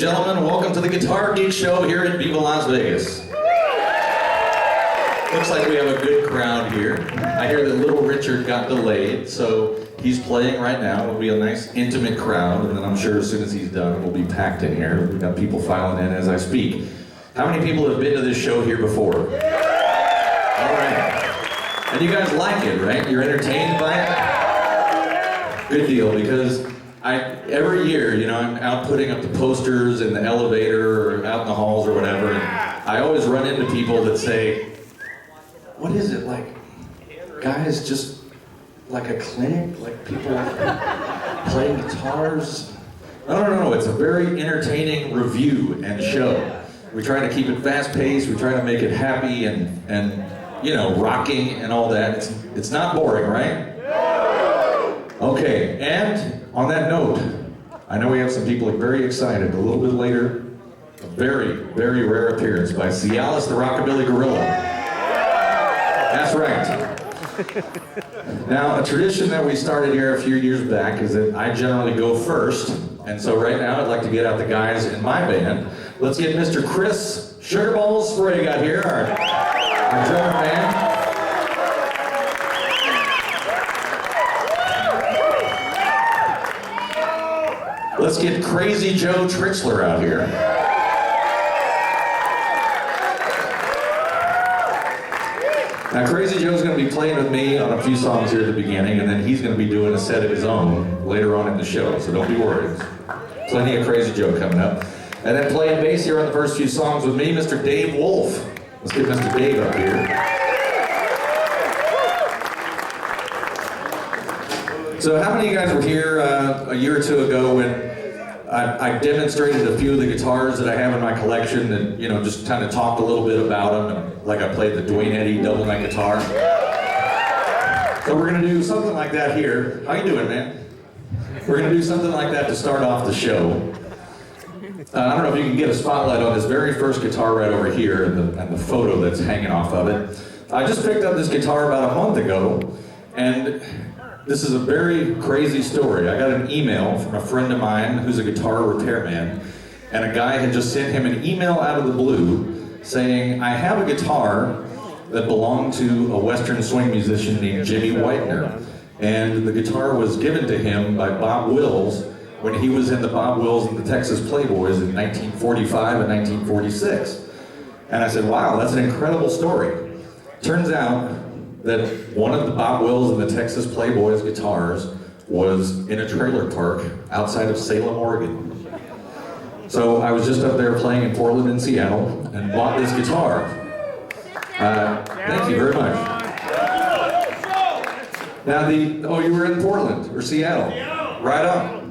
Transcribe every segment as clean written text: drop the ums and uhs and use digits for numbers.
gentlemen, welcome to the Guitar Geek Show here at Viva Las Vegas. Looks like we have a good crowd here. I hear that Little Richard got delayed, so he's playing right now. It'll be a nice, intimate crowd, and then I'm sure as soon as he's done, we'll be packed in here. We've got people filing in as I speak. How many people have been to this show here before? All right. And you guys like it, right? You're entertained by it? Good deal, because every year, you know, I'm out putting up the posters in the elevator or out in the halls or whatever, and I always run into people that say, what is it, like, guys, just like a clinic? Like people playing guitars? No, it's a very entertaining review and show. We try to keep it fast-paced, we try to make it happy and you know, rocking and all that. It's not boring, right? Okay, and on that note, I know we have some people very excited. A little bit later, a very, very rare appearance by Cialis the Rockabilly Gorilla. That's right. Now, a tradition that we started here a few years back is that I generally go first. And so right now, I'd like to get out the guys in my band. Let's get Mr. Chris Sugarballs Spray got here, our drummer man. Let's get Crazy Joe Trixler out here. Now, Crazy Joe's going to be playing with me on a few songs here at the beginning, and then he's going to be doing a set of his own later on in the show, so don't be worried. Plenty of Crazy Joe coming up. And then playing bass here on the first few songs with me, Mr. Dave Wolf. Let's get Mr. Dave up here. So how many of you guys were here a year or two ago when I demonstrated a few of the guitars that I have in my collection and, you know, just kind of talked a little bit about them, and like I played the Dwayne Eddy double neck guitar. So we're gonna do something like that here. How you doing, man? We're gonna do something like that to start off the show. I don't know if you can get a spotlight on this very first guitar right over here and the photo that's hanging off of it. I just picked up this guitar about a month ago, and this is a very crazy story. I got an email from a friend of mine who's a guitar repairman, and a guy had just sent him an email out of the blue saying, I have a guitar that belonged to a Western swing musician named Jimmy Whitener, and the guitar was given to him by Bob Wills when he was in the Bob Wills and the Texas Playboys in 1945 and 1946. And I said, wow, that's an incredible story. Turns out that one of the Bob Wills and the Texas Playboys guitars was in a trailer park outside of Salem, Oregon. So I was just up there playing in Portland and Seattle and bought this guitar. Thank you very much. Now you were in Portland or Seattle. Right on.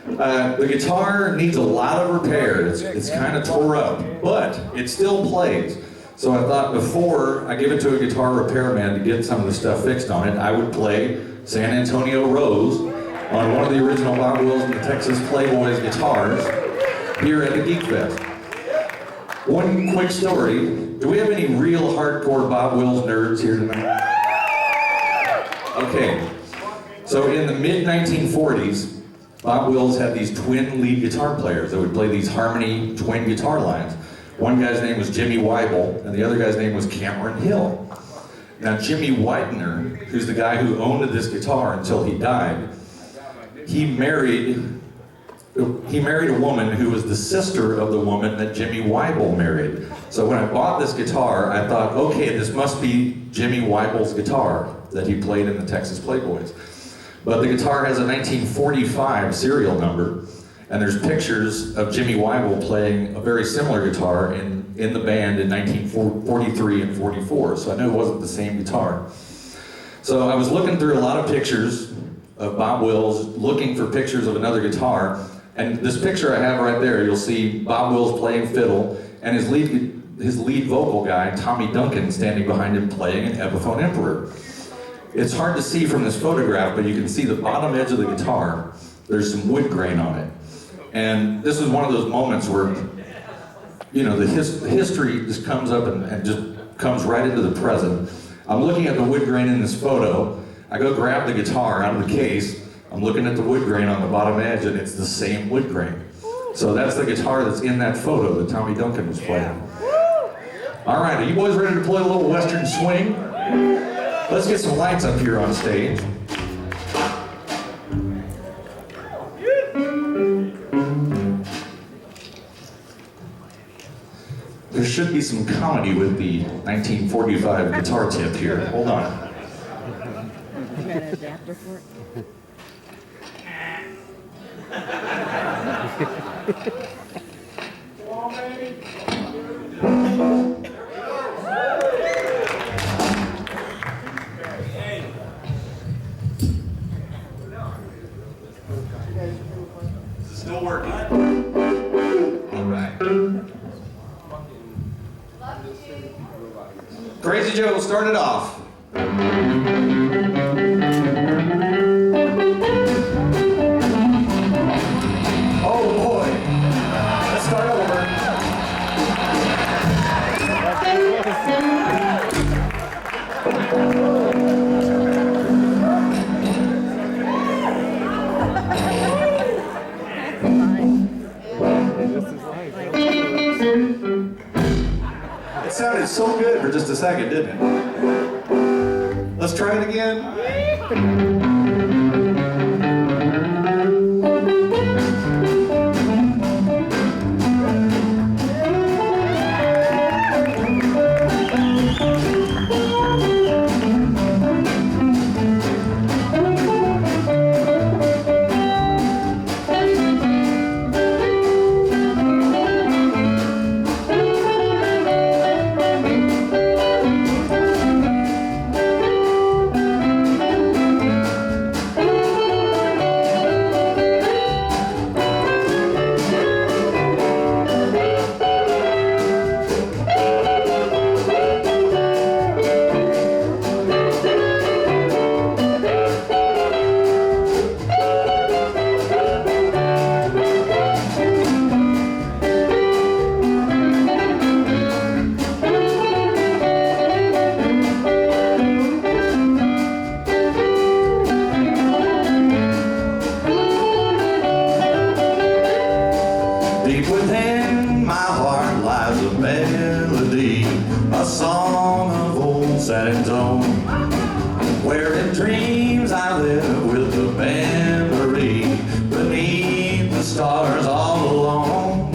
The guitar needs a lot of repair. It's kind of tore up, but it still plays. So I thought before I give it to a guitar repairman to get some of the stuff fixed on it, I would play San Antonio Rose on one of the original Bob Wills and the Texas Playboys guitars here at the Geek Fest. One quick story. Do we have any real hardcore Bob Wills nerds here tonight? Okay. So in the mid-1940s, Bob Wills had these twin lead guitar players that would play these harmony twin guitar lines. One guy's name was Jimmy Weibel, and the other guy's name was Cameron Hill. Now Jimmy Whitener, who's the guy who owned this guitar until he died, he married a woman who was the sister of the woman that Jimmy Weibel married. So when I bought this guitar, I thought, okay, this must be Jimmy Weibel's guitar that he played in the Texas Playboys. But the guitar has a 1945 serial number, and there's pictures of Jimmy Weibel playing a very similar guitar in the band in 1943 and 44, so I knew it wasn't the same guitar. So I was looking through a lot of pictures of Bob Wills, looking for pictures of another guitar, and this picture I have right there, you'll see Bob Wills playing fiddle, and his lead vocal guy, Tommy Duncan, standing behind him playing an Epiphone Emperor. It's hard to see from this photograph, but you can see the bottom edge of the guitar. There's some wood grain on it. And this is one of those moments where, you know, the history just comes up and just comes right into the present. I'm looking at the wood grain in this photo. I go grab the guitar out of the case. I'm looking at the wood grain on the bottom edge, and it's the same wood grain. So that's the guitar that's in that photo that Tommy Duncan was playing. All right, are you boys ready to play a little Western swing? Let's get some lights up here on stage. There should be some comedy with the 1945 guitar tip here. Hold on. You got an adapter for it? Is it still working? All right. Crazy Joe, start it off. Oh boy. Let's start over. It sounded so good for just a second, didn't it? Let's try it again. Deep within my heart lies a melody, a song of old San Antonio, where in dreams I live with the memory beneath the stars all alone.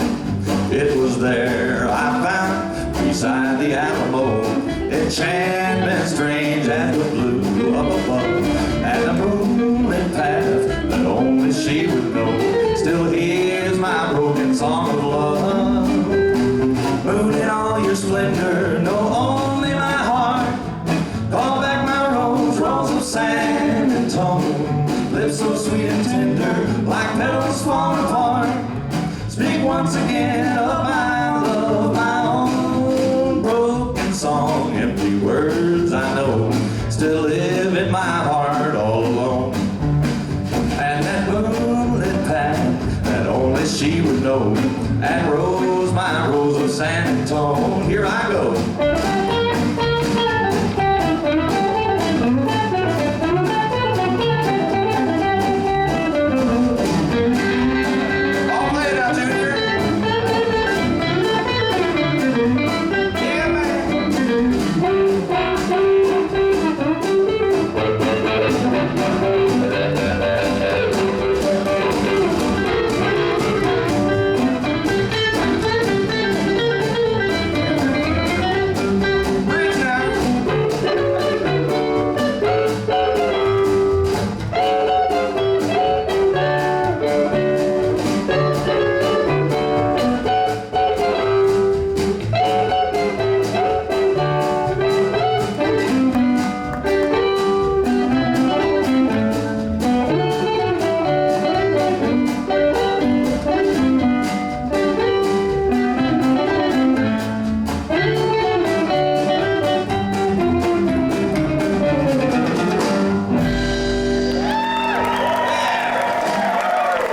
It was there I found beside the Alamo enchantment strange and the blue up above, and the moonlit path that only she would know still hears my broken song of love. Moon in all your splendor, know only my heart. Call back my rose, rose of San Antonio, lips so sweet and tender, like petals falling apart. Speak once again of my love, my own broken song. Empty words I know still live in my heart all alone. And that moonlit path that only she would know, and rose, my rose of San Antonio. Here I go.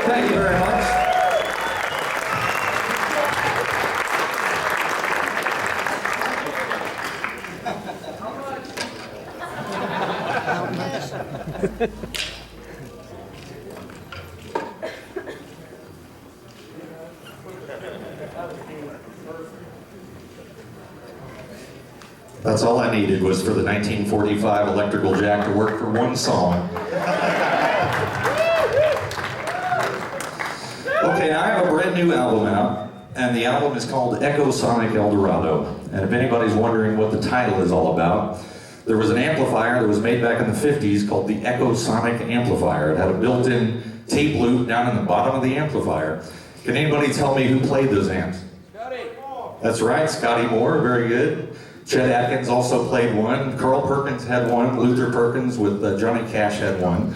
Thank you very much. That's all I needed was for the 1945 electrical jack to work for one song. Okay, now I have a brand new album out, and the album is called Echo Sonic Eldorado. And if anybody's wondering what the title is all about, there was an amplifier that was made back in the 50s called the Echo Sonic Amplifier. It had a built-in tape loop down in the bottom of the amplifier. Can anybody tell me who played those amps? Scotty Moore. That's right, Scotty Moore, very good. Chet Atkins also played one. Carl Perkins had one. Luther Perkins with Johnny Cash had one.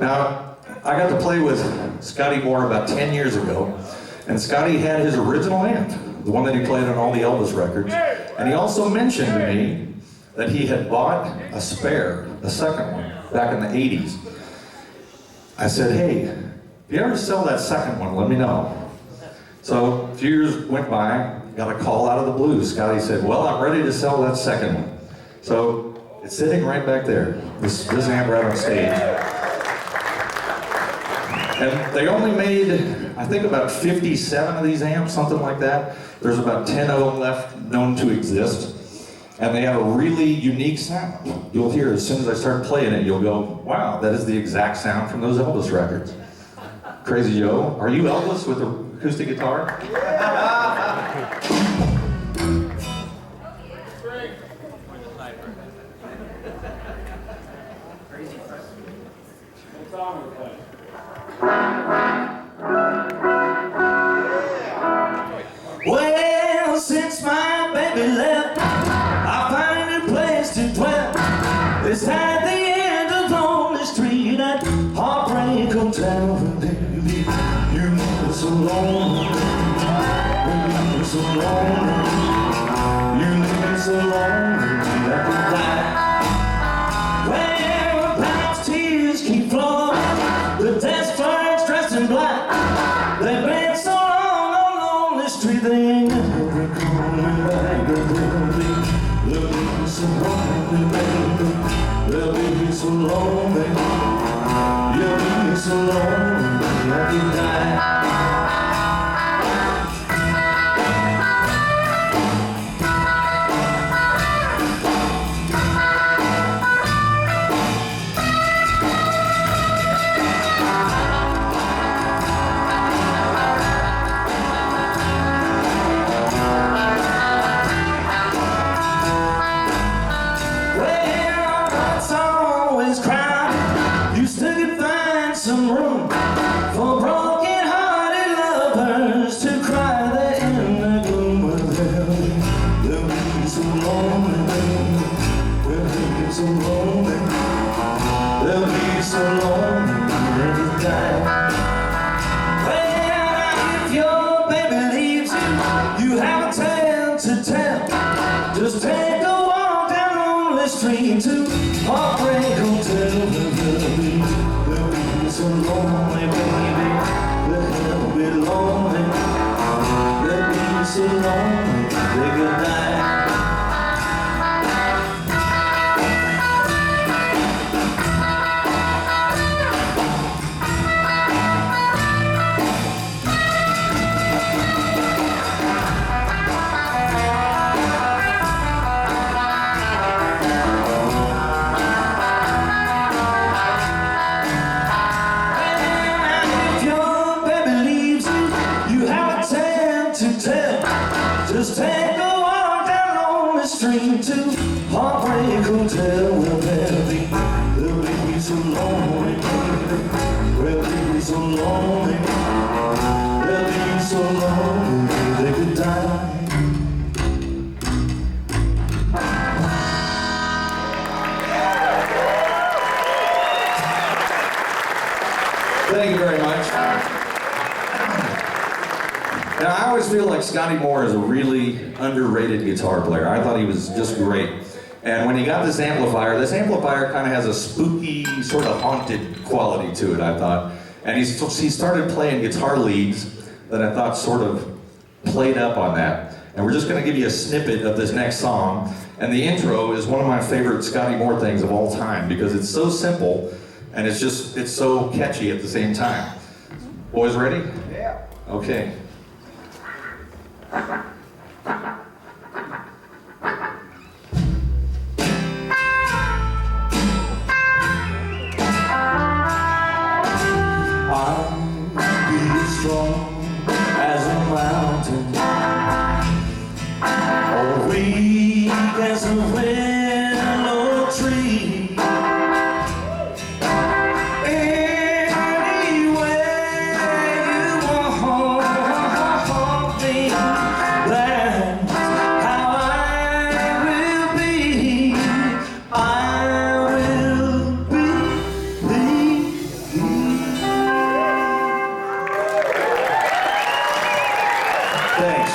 Now, I got to play with Scotty Moore about 10 years ago, and Scotty had his original amp, the one that he played on all the Elvis records. And he also mentioned to me that he had bought a spare, a second one, back in the 80s. I said, hey, if you ever sell that second one, let me know. So a few years went by, got a call out of the blue. Scotty said, well, I'm ready to sell that second one. So it's sitting right back there, this amp right on stage. And they only made, I think, about 57 of these amps, something like that. There's about 10 of them left known to exist. And they have a really unique sound. You'll hear as soon as I start playing it, you'll go, wow, that is the exact sound from those Elvis records. Crazy Joe, are you Elvis with an acoustic guitar? Well, since my baby left, I found a new place to dwell. It's at the end of Lonely Street at Heartbreak Hotel. Baby, you were so lonely. You were so lonely. You were so lonely that you died. Whereabouts tears keep flowing. The desk clerks dressed in black. They've been so long on Lonely Street, they ain't never coming back. They'll be so lonely, baby. They'll be so lonely. You'll be so lonely that you die. Some room for broken-hearted lovers to cry there in the gloom of they'll be so lonely, baby. They'll be so lonely. They'll be so lonely when you die. Well, if your baby leaves you, you have a tale to tell. Just take a walk down Lonely Street to Heartbreak Hotel. So lonely, baby, they'll be lonely. They'll be so lonely, they could die. Just take a walk down Lonely Street to Heartbreak Hotel. Well, they'll be so lonely, baby. They'll be so lonely. They'll be so lonely they could die. Thank you very much. Now, I always feel like Scotty Moore is a really underrated guitar player. I thought he was just great. And when he got this amplifier kind of has a spooky, sort of haunted quality to it, I thought. And he started playing guitar leads that I thought sort of played up on that. And we're just going to give you a snippet of this next song. And the intro is one of my favorite Scotty Moore things of all time because it's so simple and it's so catchy at the same time. Boys ready? Yeah. Okay. mountain, or weak as a willow tree. Thanks.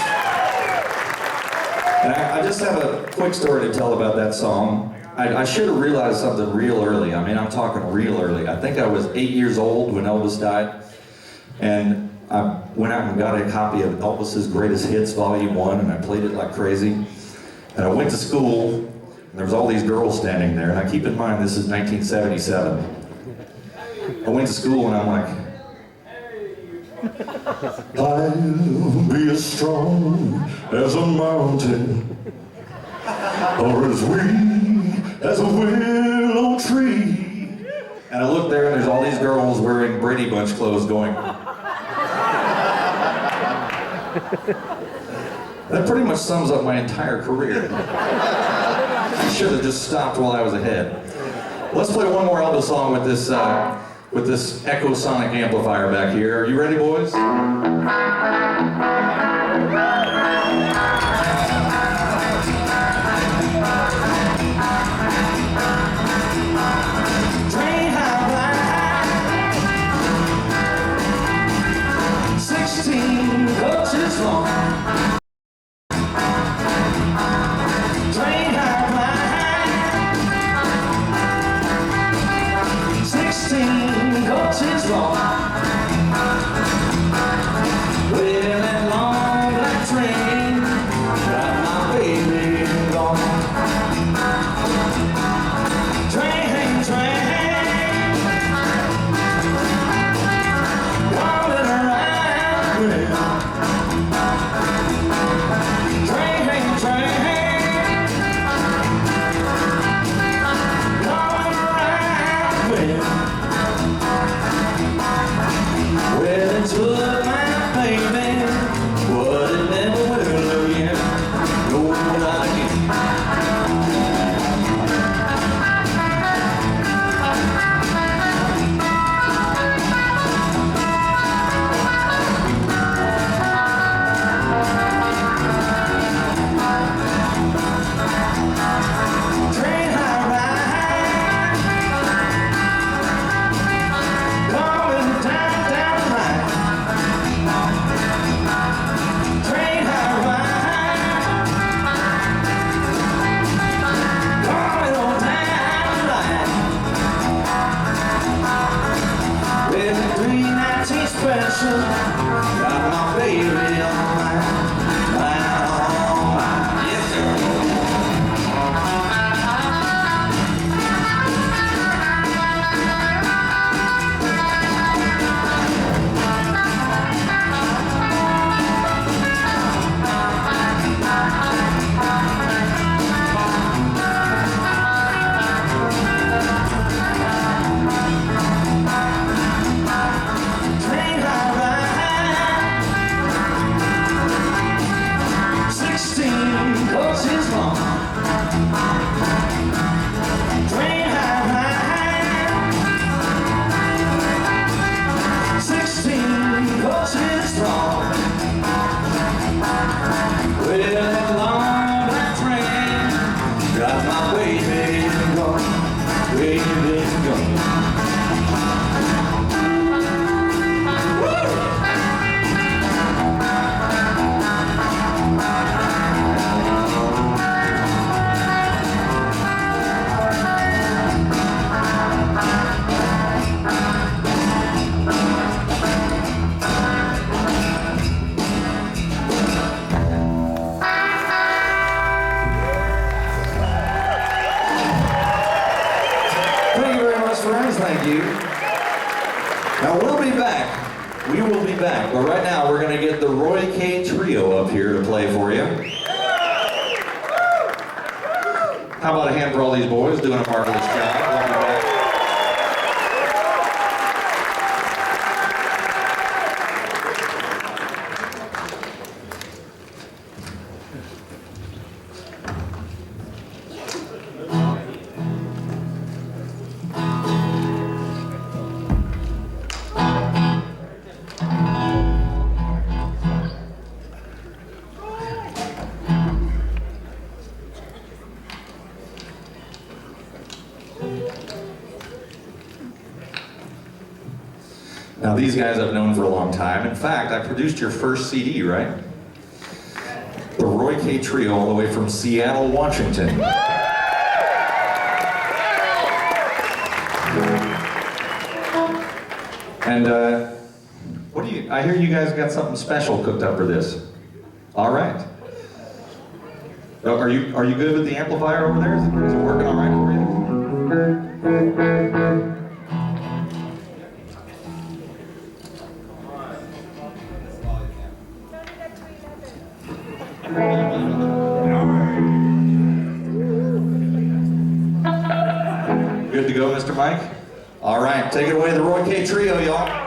And I just have a quick story to tell about that song. I should have realized something real early. I mean, I'm talking real early. I think I was 8 years old when Elvis died. And I went out and got a copy of Elvis's Greatest Hits Volume 1, and I played it like crazy. And I went to school, and there was all these girls standing there. And I keep in mind, this is 1977. I went to school, and I'm like, I'll be as strong as a mountain, or as weak as a willow tree. and I looked there, and there's all these girls wearing Brady Bunch clothes going. That pretty much sums up my entire career. I should have just stopped while I was ahead. Let's play one more Elvis song with this Echo Sonic amplifier back here. Are you ready, boys? Train high, ride high, 16 coaches long. Train high, ride high, 16 coaches long. Well, that long black train got my baby gone. Train, rolling around with. Train, rolling around with. Well, it took my baby, but it never will again. No, not again. Train high, ride, going down the line. Train high, ride, going on down the line. With the 319 special, got my baby on mine. Yes, sir. Train high, ride, 16 coaches long. Train high, ride, 16 coaches strong. Well, that long black train got my baby gone, baby gone. Thank you very much, friends. Thank you. Now we'll be back. We will be back. But right now we're going to get the Roy K Trio up here to play for you. How about a hand for all these boys doing a marvelous job? We'll be back. These guys I've known for a long time. In fact, I produced your first CD, right? The Roy K. Trio, all the way from Seattle, Washington. And what do you? I hear you guys got something special cooked up for this. All right. Are you good with the amplifier over there? Is it working all right for you? Good to go, Mr. Mike? All right, take it away, the Roy K. Trio, y'all.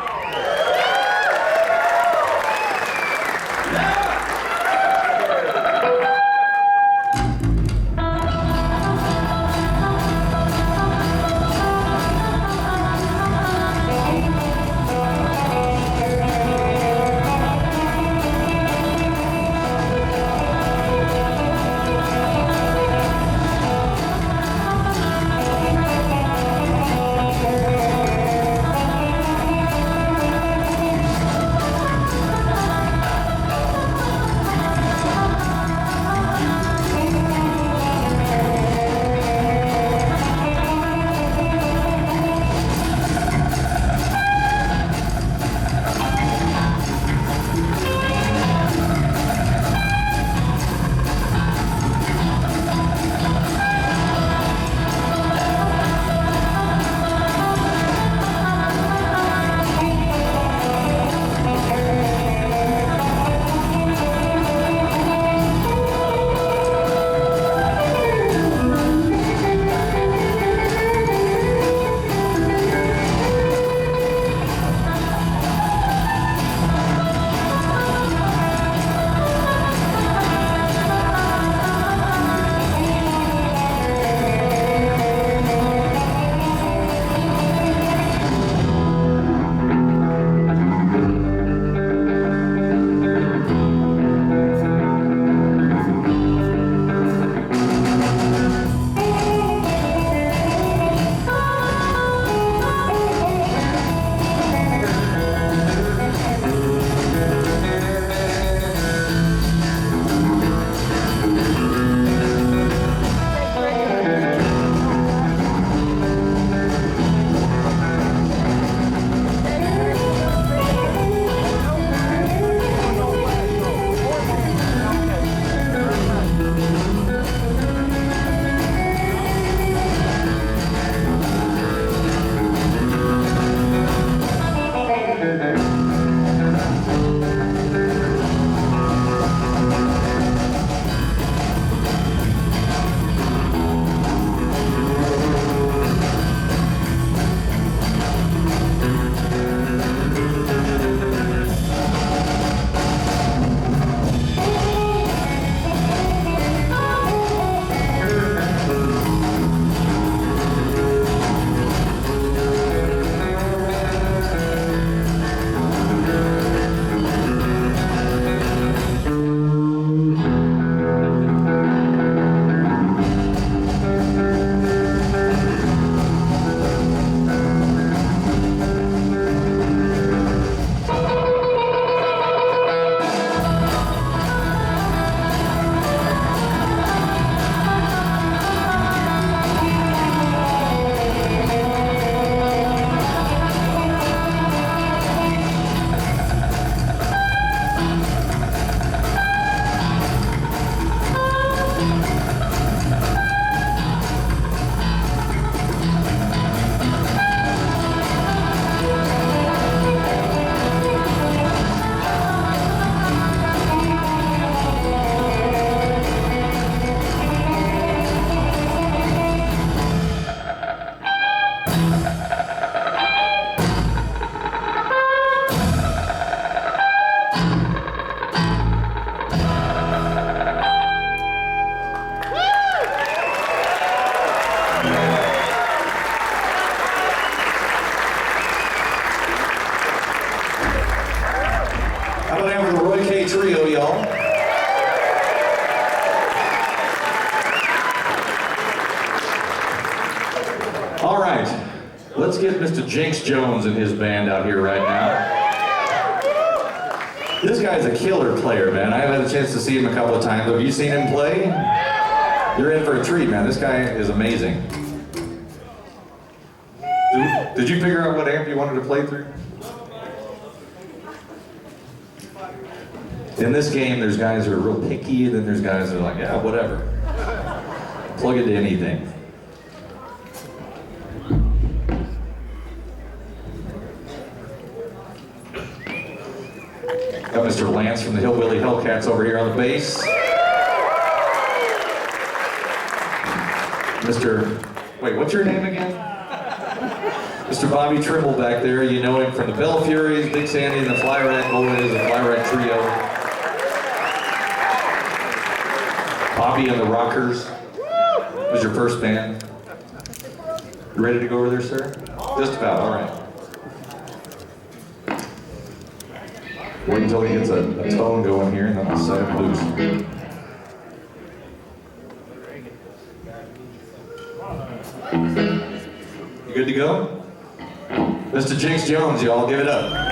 let's get Mr. Jinx Jones and his band out here right now. This guy's a killer player, man. I've had a chance to see him a couple of times. Have you seen him play? You're in for a treat, man. This guy is amazing. Did you figure out what amp you wanted to play through? In this game, there's guys who are real picky, and then there's guys who are like, yeah, whatever. Plug it to anything. Got Mr. Lance from the Hillbilly Hellcats over here on the bass. Wait, what's your name again? Mr. Bobby Trimble back there. You know him from the Bell Furies, Big Sandy, and the Fly Rat Boys, the Fly Rat Trio. Bobby and the Rockers was your first band. You ready to go over there, sir? Just about, all right. Wait until he gets a tone going here, and then I'll set him loose. You good to go? Mr. Jinx Jones, y'all, give it up.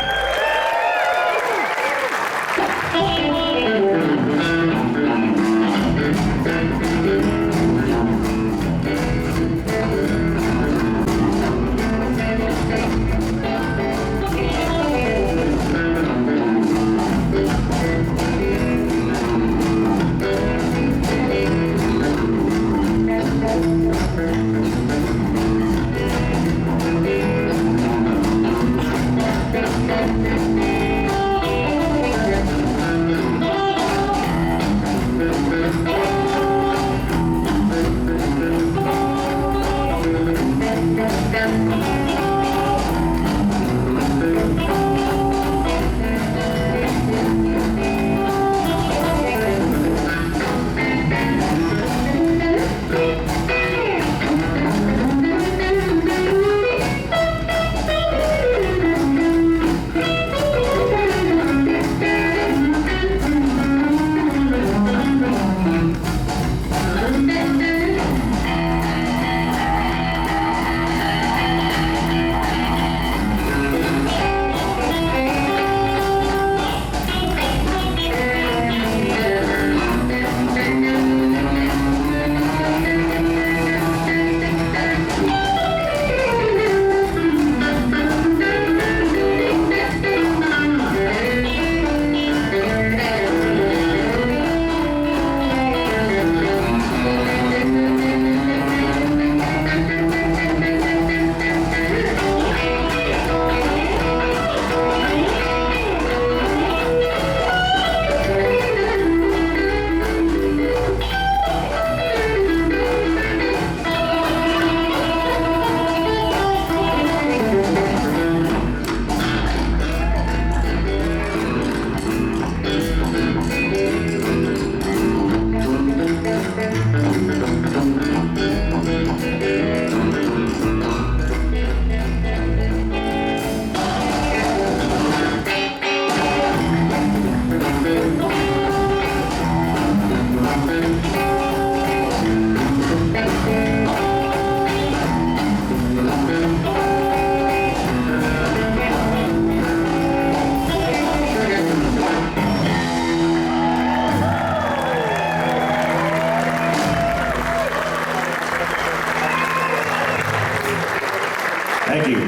Thank you.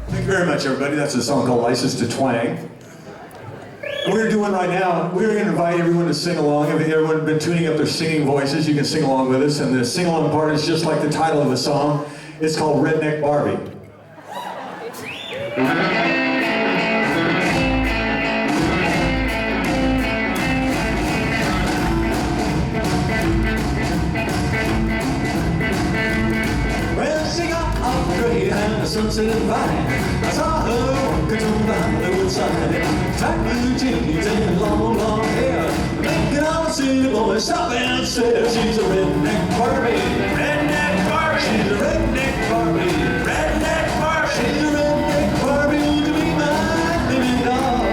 Thank you very much, everybody. That's a song called License to Twang. What we're doing right now, we're going to invite everyone to sing along. If everyone's been tuning up their singing voices, you can sing along with us. And the sing-along part is just like the title of the song. It's called Redneck Barbie. Sunset vine. I saw her walking through the Hollywood sign. Tight blue jeans and long, long hair. Making all the city boys stop and stare. She's a redneck Barbie. Redneck Barbie. She's a redneck Barbie. Redneck Barbie. She's a redneck Barbie to be my baby doll.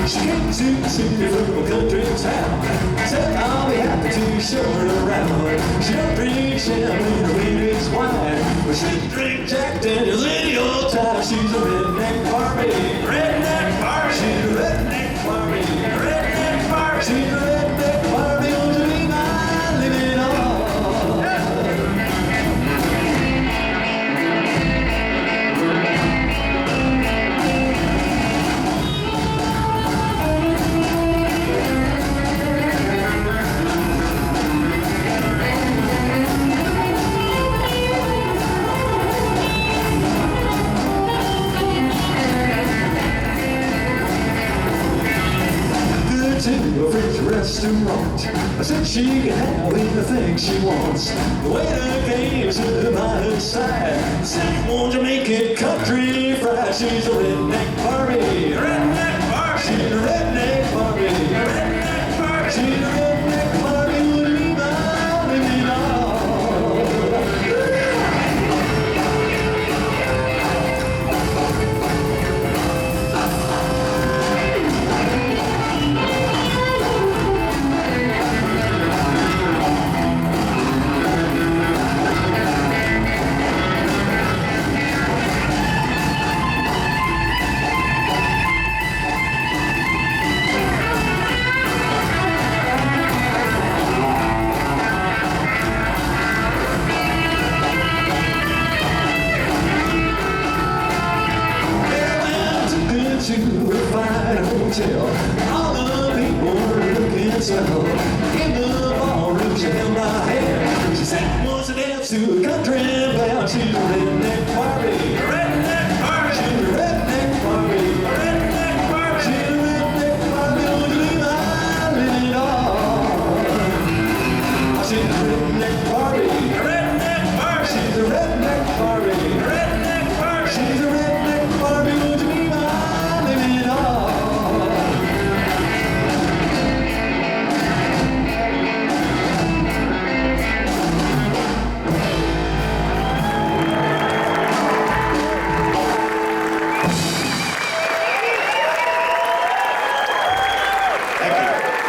She came to the city from a country town. Said I'll be happy to show her around. She don't drink champagne or Phoenix wine, but she drink Jack Daniels any old time. She's a redneck Barbie, redneck Barbie. She's a redneck Barbie, redneck Barbie. She's a redneck Barbie. Won't you be my living all? To a French restaurant, I said she can have anything she wants. The waiter came to my side, said, won't you make it country fried? She's a redneck Barbie, redneck Barbie. She's a redneck Barbie, redneck Barbie. She's a redneck Barbie. Would you be my living all? To a fine hotel, all the people were looking so. In the ballroom, she held my hand. She said, wants to dance to a country band. She's a redneck Barbie, redneck Barbie. She's a redneck Barbie, redneck Barbie. She's a redneck Barbie. Won't you be my living all? She's a redneck Barbie, redneck Barbie. She's a redneck Barbie, redneck Barbie. She's a redneck Barbie. Won't you be my living all?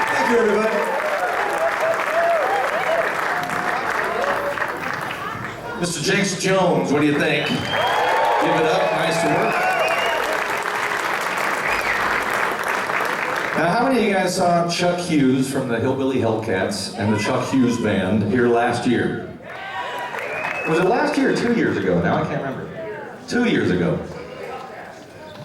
Thank you, everybody. Mr. Jinx Jones, what do you think? Give it up, nice work. Now, how many of you guys saw Chuck Hughes from the Hillbilly Hellcats and the Chuck Hughes Band here last year? Was it last year or 2 years ago? Now I can't remember. 2 years ago.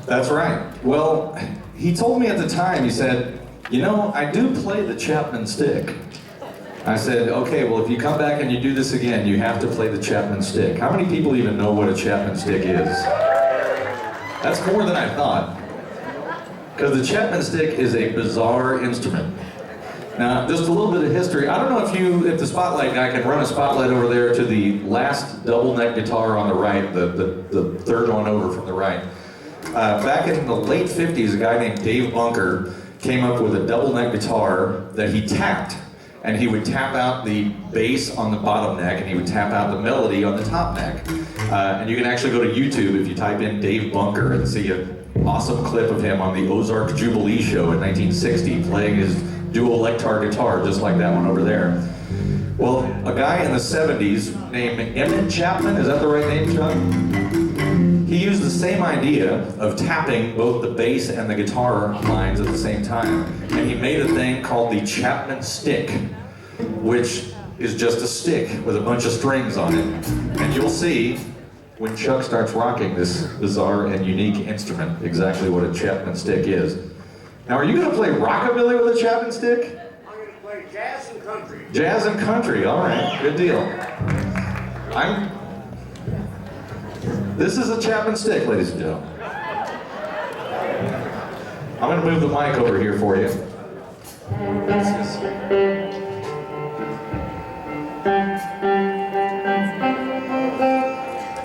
That's right. Well, he told me at the time, he said, you know, I do play the Chapman stick. I said, okay, well, if you come back and you do this again, you have to play the Chapman stick. How many people even know what a Chapman stick is? That's more than I thought. Because the Chapman stick is a bizarre instrument. Now, just a little bit of history. I don't know if the spotlight guy can run a spotlight over there to the last double neck guitar on the right, the third one over from the right. Back in the late 50s, a guy named Dave Bunker came up with a double neck guitar that he tapped. And he would tap out the bass on the bottom neck, and he would tap out the melody on the top neck. And you can actually go to YouTube if you type in Dave Bunker and see an awesome clip of him on the Ozark Jubilee show in 1960 playing his dual electar guitar, just like that one over there. Well, a guy in the 70s named Emmett Chapman, is that the right name, Chuck? He used the same idea of tapping both the bass and the guitar lines at the same time. And he made a thing called the Chapman stick, which is just a stick with a bunch of strings on it. And you'll see when Chuck starts rocking this bizarre and unique instrument exactly what a Chapman stick is. Now, are you going to play rockabilly with a Chapman stick? I'm going to play jazz and country. Jazz and country, all right, good deal. This is a Chapman stick, ladies and gentlemen. I'm going to move the mic over here for you.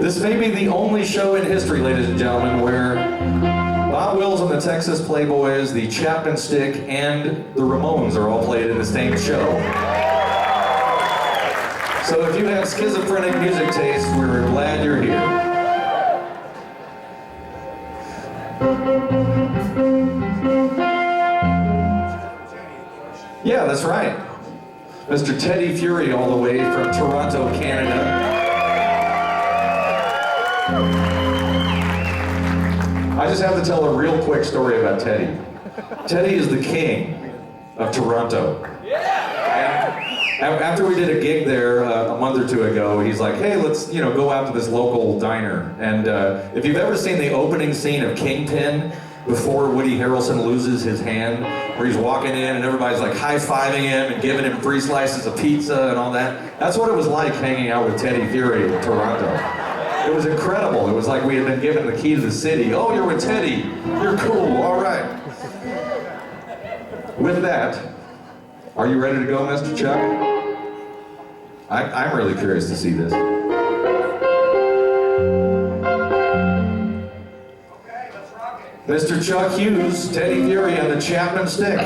This may be the only show in history, ladies and gentlemen, where Bob Wills and the Texas Playboys, the Chapman Stick, and the Ramones are all played in the same show. So if you have schizophrenic music tastes, we're glad you're here. Yeah, that's right. Mr. Teddy Fury, all the way from Toronto, Canada. I just have to tell a real quick story about Teddy. Teddy is the king of Toronto. After we did a gig there a month or two ago, he's like, hey, let's go out to this local diner. And if you've ever seen the opening scene of Kingpin before Woody Harrelson loses his hand, where he's walking in and everybody's like high-fiving him and giving him 3 slices of pizza and all that, that's what it was like hanging out with Teddy Fury in Toronto. It was incredible. It was like we had been given the key to the city. Oh, you're with Teddy. You're cool. All right. With that, are you ready to go, Mr. Chuck? I'm really curious to see this. Okay, let's rock it. Mr. Chuck Hughes, Teddy Fury on the Chapman stick.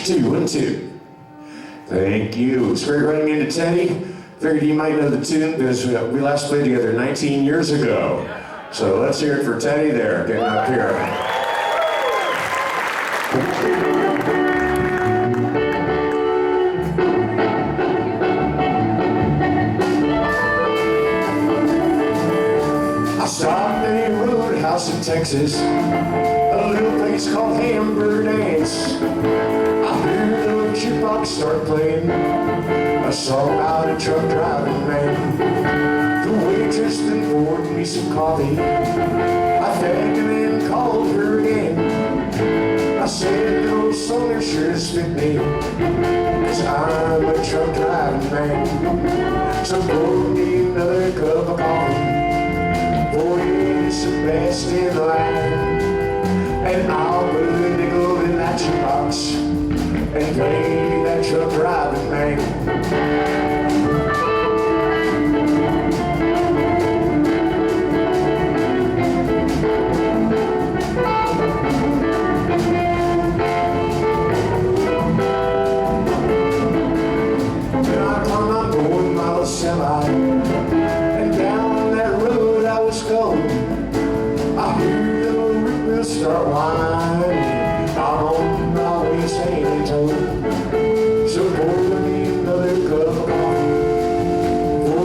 Two, 1, 2. Thank you. Straight running into Teddy. Figured you might know the tune because we last played together 19 years ago. So let's hear it for Teddy there, getting up here. I stopped a roadhouse house in Texas, a little place called Hamburger Dance. I heard the little jukebox start playing a song about a truck driving man. The waitress then poured me some coffee. I thanked and then called her again. I said, the old song there sure does fit me, 'cause I'm a truck driving man. So pour me another cup of coffee, for it's the best in the land. And I'll put a nickel in that jukebox and play that truck driving man. Semi, and down that road I was going. I heard the little wheel start whining. I'm on my way to San Antonio. So pour me another cup of coffee, for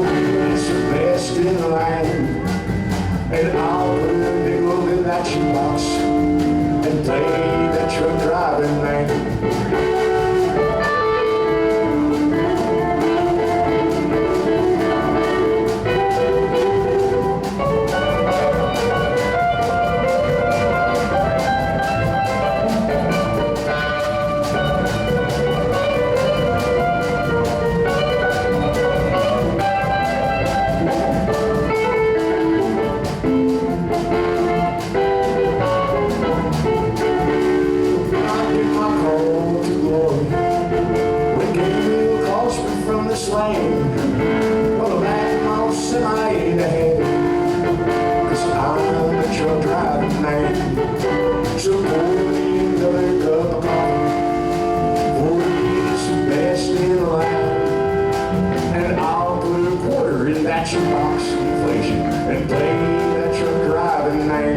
it's the best in the land. And I'll put a nickel in that shoebox and play that truck driving man. Well, that mouse semi in the head, 'cause I'm a truck driving man. So pour me another cup of coffee, for it's the best in the land. And I'll put a quarter in that shoebox inflation and play that truck driving man.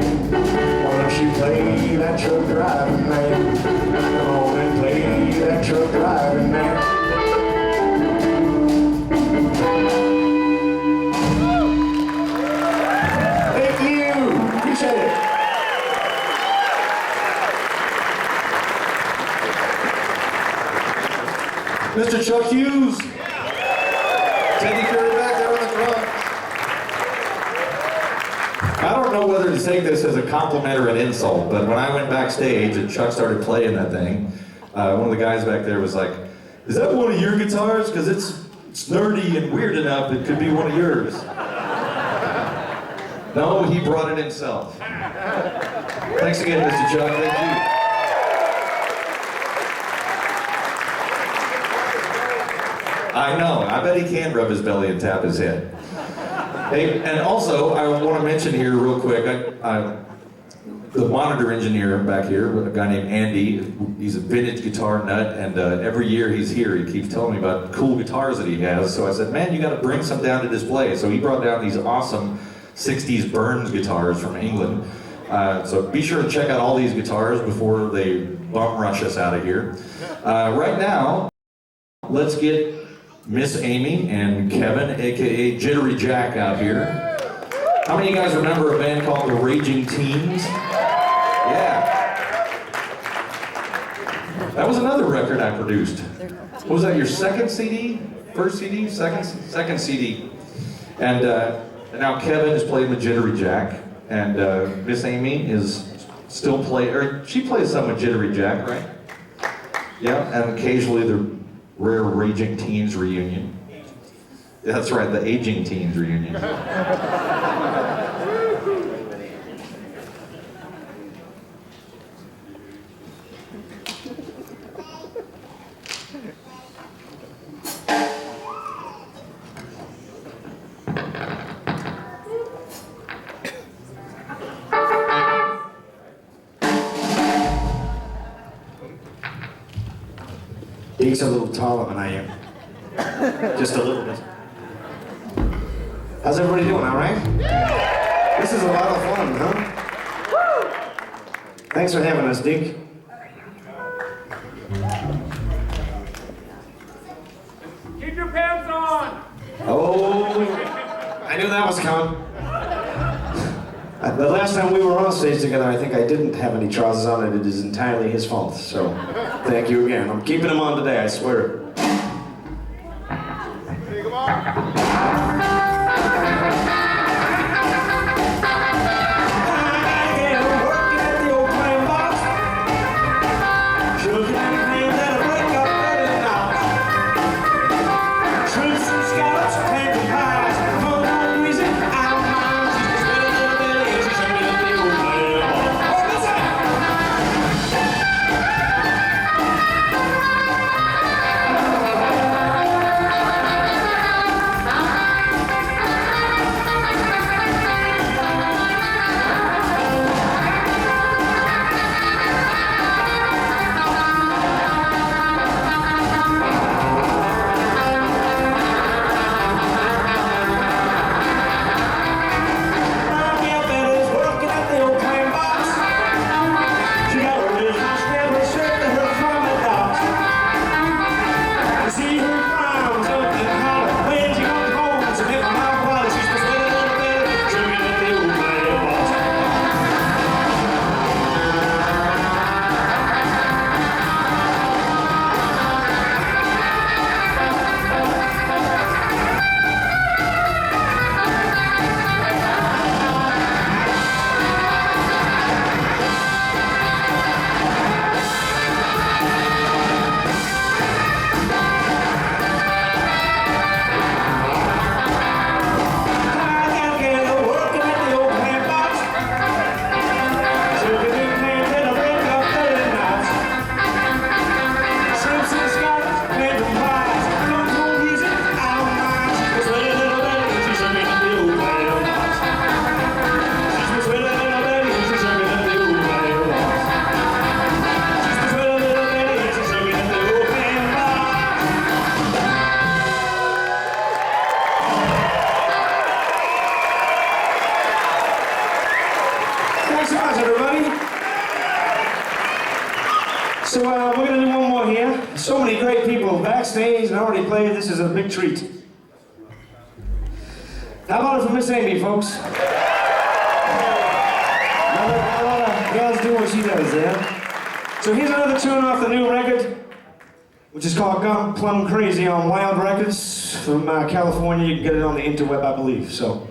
Why don't you play that truck driving man? Come on and play that truck driving man. Mr. Chuck Hughes. Teddy Curry back there on the drum. I don't know whether to take this as a compliment or an insult, but when I went backstage and Chuck started playing that thing, one of the guys back there was like, "Is that one of your guitars? Because it's nerdy and weird enough, it could be one of yours." No, he brought it himself. Thanks again, Mr. Chuck. Thank you. I know. I bet he can rub his belly and tap his head. Hey, and also, I want to mention here real quick, the monitor engineer back here, a guy named Andy, he's a vintage guitar nut, and every year he's here, he keeps telling me about cool guitars that he has. So I said, man, you got to bring some down to display. So he brought down these awesome 60s Burns guitars from England. So be sure to check out all these guitars before they bum rush us out of here. Right now, let's get Miss Amy and Kevin, aka Jittery Jack, out here. How many of you guys remember a band called the Raging Teens? Yeah. That was another record I produced. Was that your second CD? First CD? Second CD. And now Kevin is playing with Jittery Jack, and Miss Amy is still she plays some with Jittery Jack, right? Yeah, and occasionally the rare Raging Teens reunion. That's right, the Aging Teens reunion. Deke's a little taller than I am. Just a little bit. How's everybody doing, all right? This is a lot of fun, huh? Thanks for having us, Deke. Keep your pants on! Oh, I knew that was coming. The last time we were on stage together, I think I didn't have any trousers on, and it is entirely his fault. So, thank you again. I'm keeping them on today, I swear. Hey, come on. So we're going to do one more here. So many great people backstage and already played. This is a big treat. How about it for Miss Amy, folks? A lot of girls do what she does, yeah? So here's another tune off the new record, which is called Gone Plum Crazy on Wild Records from California. You can get it on the interweb, I believe. So.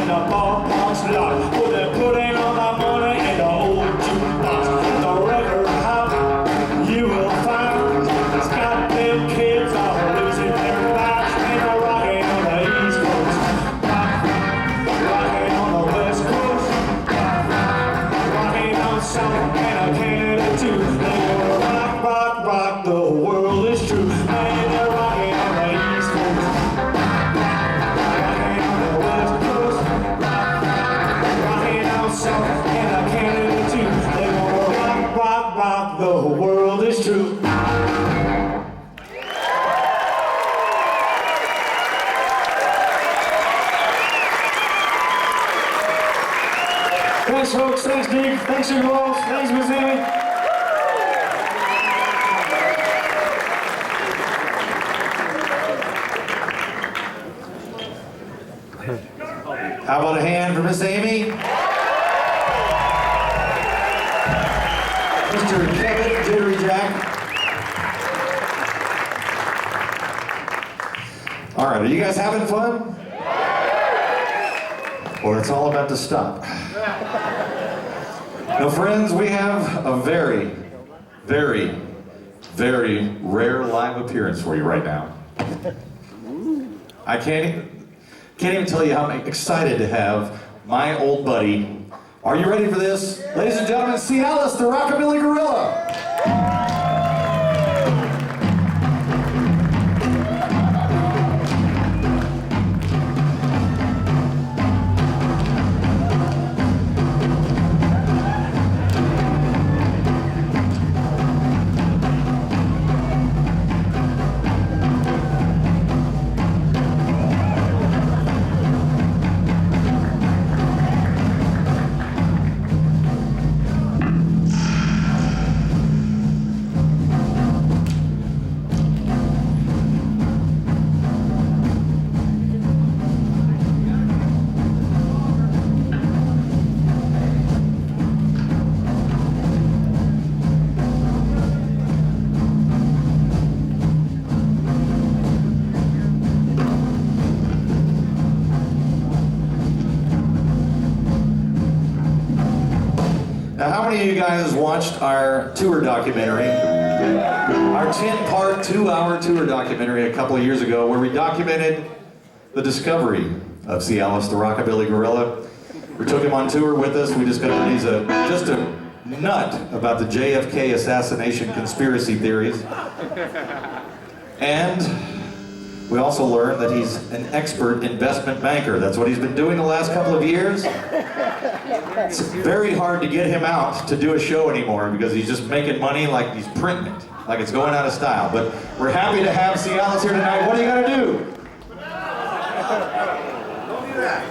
and the ballpark's locked. Well, they're putting all my money in the old jukebox. The record hop you will find it's got them kids all losing their minds. And they're rocking on the East Coast, rocking on the West Coast, rocking on South and Canada too. They gonna rock, rock, rock, the world is true. And they're rocking on the East Coast, rocking on the West Coast, rocking on South and Canada too. They gonna rock, rock, rock, the world is true. Thanks, folks. Thanks, Deke. Thanks, you all. Thanks, Miss Amy. How about a hand for Miss Amy? Mr. Kevin Jittery Jack. All right, are you guys having fun? Well, it's all about to stop. Now, friends, we have a very, very, very rare live appearance for you right now. I can't even tell you how excited to have my old buddy. Are you ready for this? Ladies and gentlemen, Cialis, the Rockabilly Gorilla. Now, how many of you guys watched our tour documentary? Our 10-part, 2-hour tour documentary a couple of years ago where we documented the discovery of Cialis, the Rockabilly Gorilla. We took him on tour with us. We discovered he's just a nut about the JFK assassination conspiracy theories. And we also learned that he's an expert investment banker. That's what he's been doing the last couple of years. It's very hard to get him out to do a show anymore because he's just making money like he's printing it, like it's going out of style. But we're happy to have Cialis here tonight. What do you got to do? Don't do that.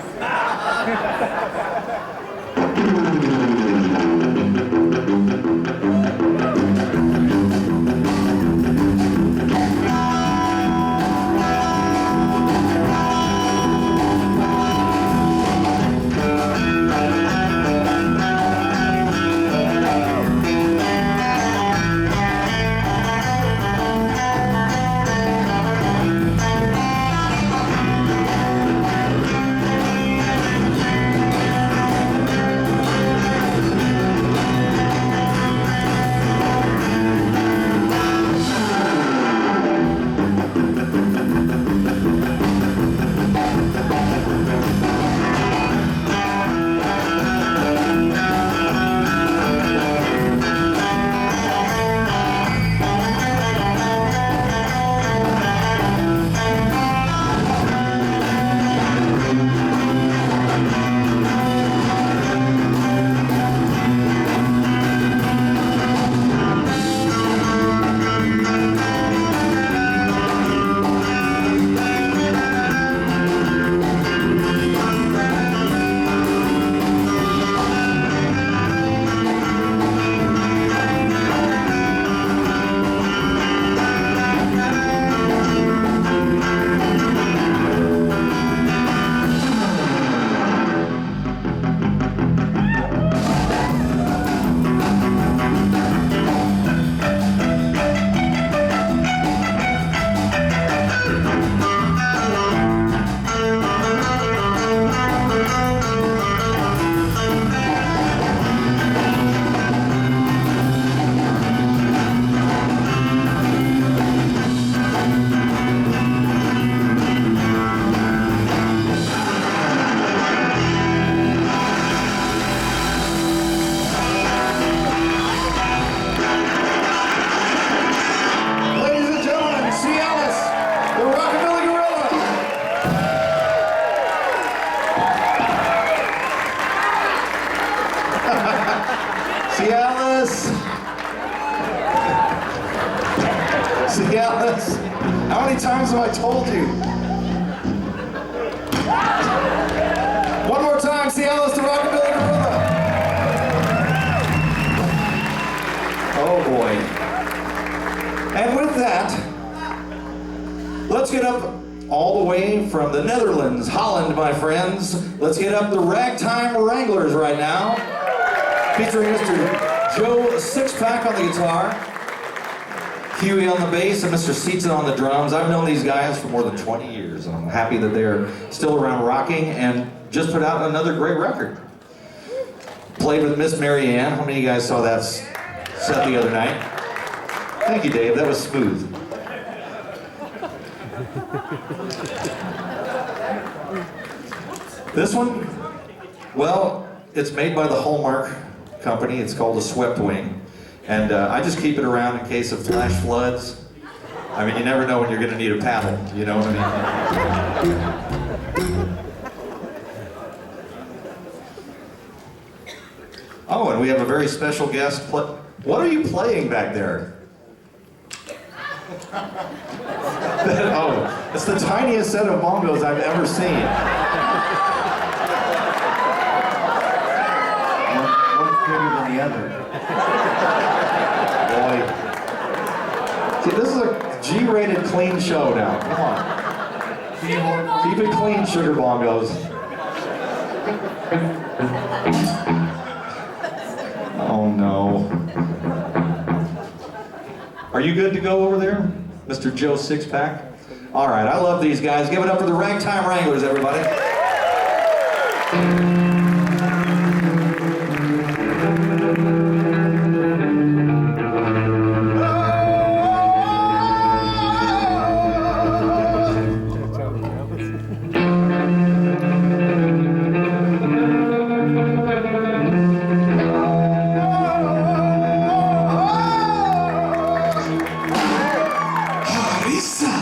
this? How many times have I told you? One more time, see Alice the Rockabilly Gorilla. Oh boy. And with that, let's get up all the way from the Netherlands, Holland, my friends. Let's get up the Ragtime Wranglers right now, featuring Mr. Joe Sixpack on the guitar, Huey on the bass, and Mr. Seaton on the drums. I've known these guys for more than 20 years, and I'm happy that they're still around rocking and just put out another great record. Played with Miss Mary Ann. How many of you guys saw that set the other night? Thank you, Dave. That was smooth. This one, well, it's made by the Hallmark Company. It's called a Swept Wing. And I just keep it around in case of flash floods. I mean, you never know when you're going to need a paddle, you know what I mean? Oh, and we have a very special guest. What are you playing back there? Oh, it's the tiniest set of bongos I've ever seen. One's bigger than the other. Boy. See, this is a G-rated clean show now. Come on. Keep it clean, sugar bongos. Oh no. Are you good to go over there, Mr. Joe Sixpack? All right, I love these guys. Give it up for the Ragtime Wranglers, everybody. Harissa!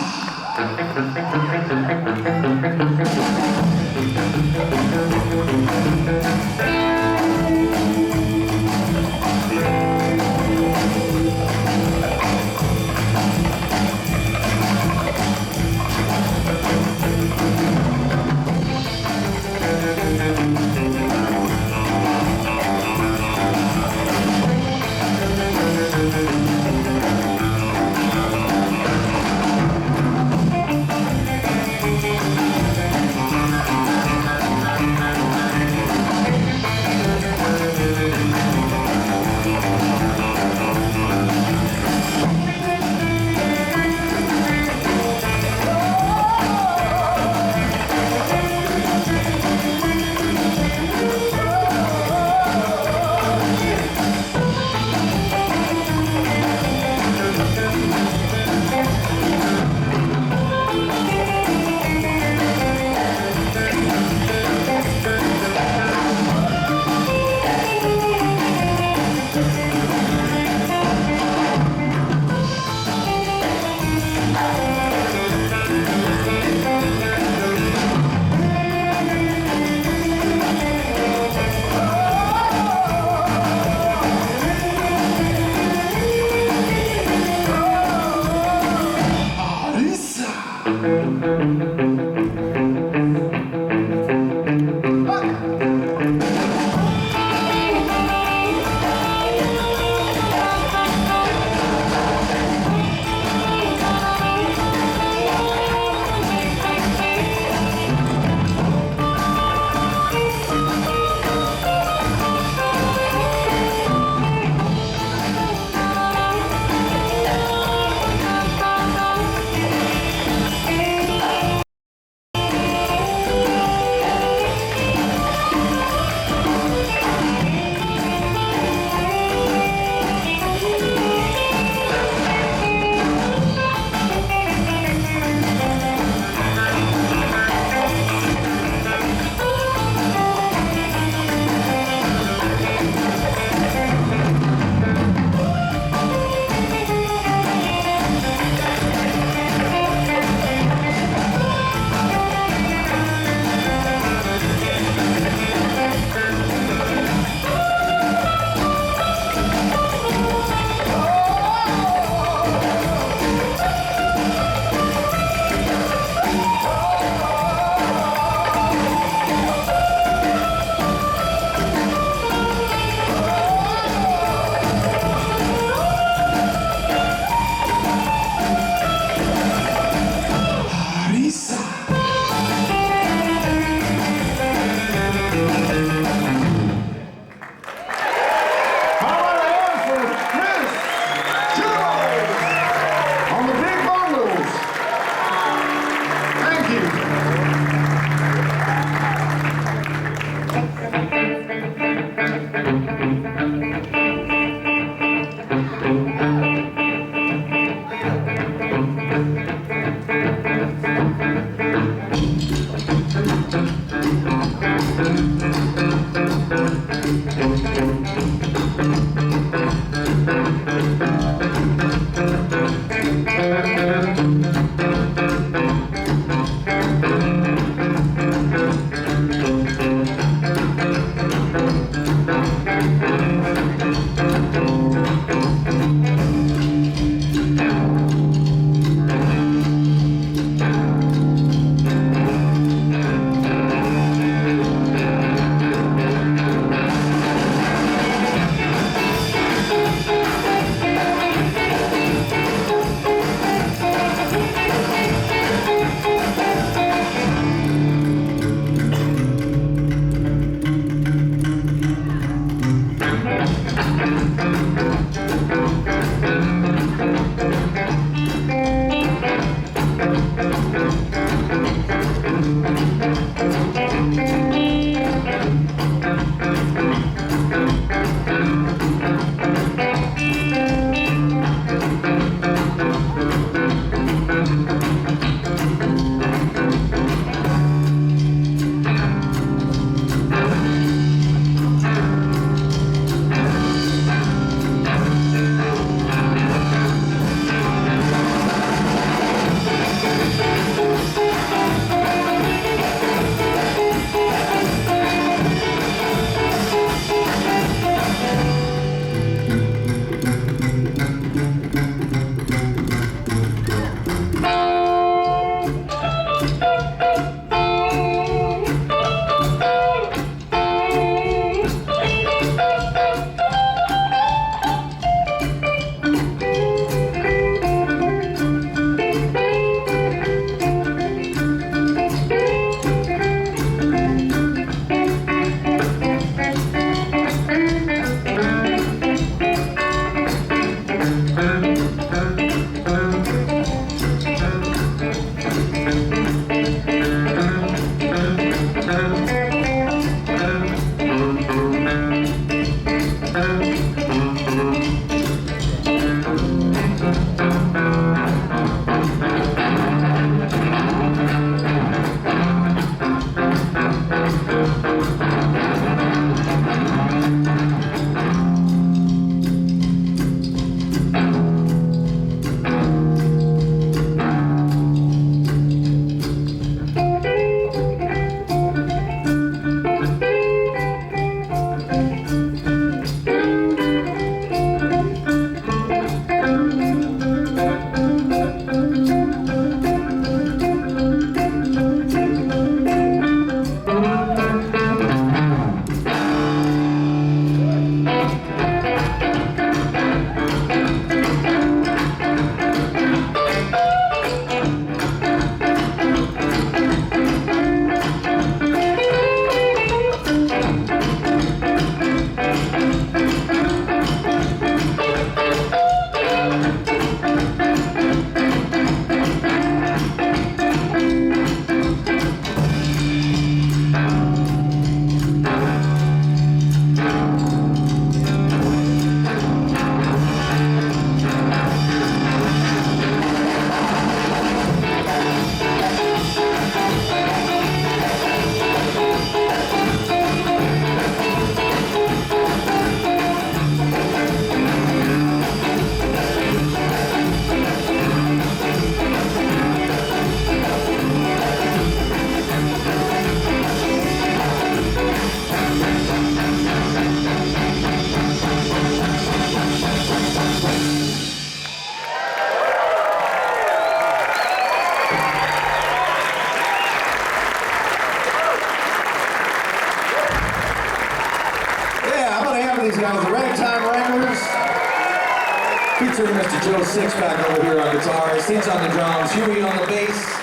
Featuring Mr. Joe Sixpack over here on guitar, Steve's on the drums, Huey on the bass.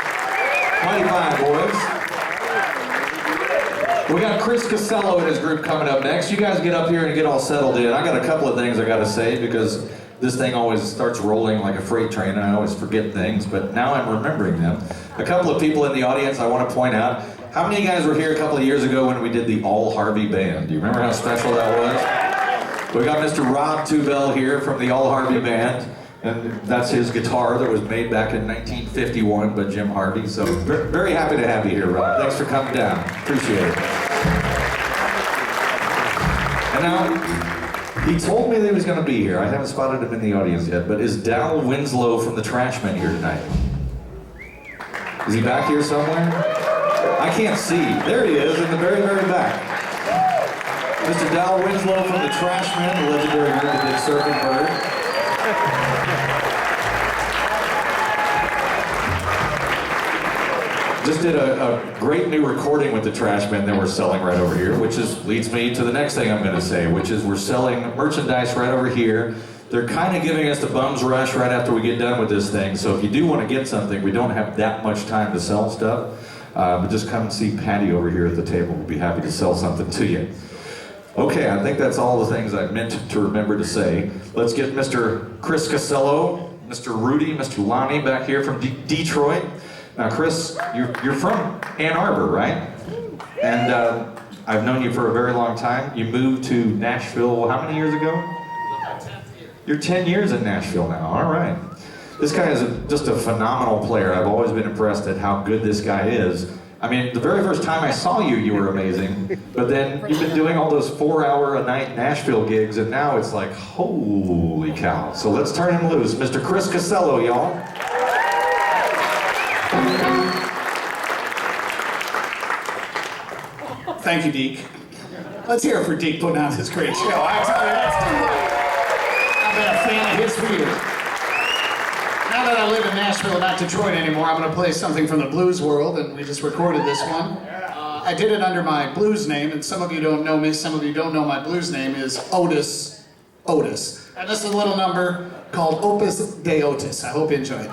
Mighty fine, boys. We got Chris Casello and his group coming up next. You guys get up here and get all settled in. I got a couple of things I got to say because this thing always starts rolling like a freight train and I always forget things, but now I'm remembering them. A couple of people in the audience I want to point out. How many of you guys were here a couple of years ago when we did the All Harvey Band? Do you remember how special that was? We got Mr. Rob Tubell here from the All Harvey Band, and that's his guitar that was made back in 1951 by Jim Harvey. So very happy to have you here, Rob. Thanks for coming down. Appreciate it. And now, he told me that he was going to be here. I haven't spotted him in the audience yet, but is Dal Winslow from the Trashmen here tonight? Is he back here somewhere? I can't see. There he is in the very, very back. Mr. Dal Winslow from the Trashmen, the legendary group that did Surfing Bird. Just did a great new recording with the Trashmen that we're selling right over here, which leads me to the next thing I'm going to say, which is we're selling merchandise right over here. They're kind of giving us the bum's rush right after we get done with this thing, so if you do want to get something, we don't have that much time to sell stuff, but just come and see Patty over here at the table. We'll be happy to sell something to you. Okay, I think that's all the things I meant to remember to say. Let's get Mr. Chris Casello, Mr. Rudy, Mr. Lonnie back here from Detroit. Now, Chris, you're from Ann Arbor, right? And I've known you for a very long time. You moved to Nashville, how many years ago? You're 10 years in Nashville now, all right. This guy is just a phenomenal player. I've always been impressed at how good this guy is. I mean, the very first time I saw you, you were amazing. But then you've been doing all those 4-hour-a-night Nashville gigs, and now it's like, holy cow. So let's turn him loose. Mr. Chris Casello, y'all. Thank you, Deke. Let's hear it for Deke putting on this great show. I tell you, that's too much. I've been a fan of his for years. Now that I live in Nashville, not Detroit anymore, I'm going to play something from the blues world, and we just recorded this one. I did it under my blues name, and some of you don't know me, some of you don't know my blues name is Otis. And this is a little number called Opus de Otis. I hope you enjoy it.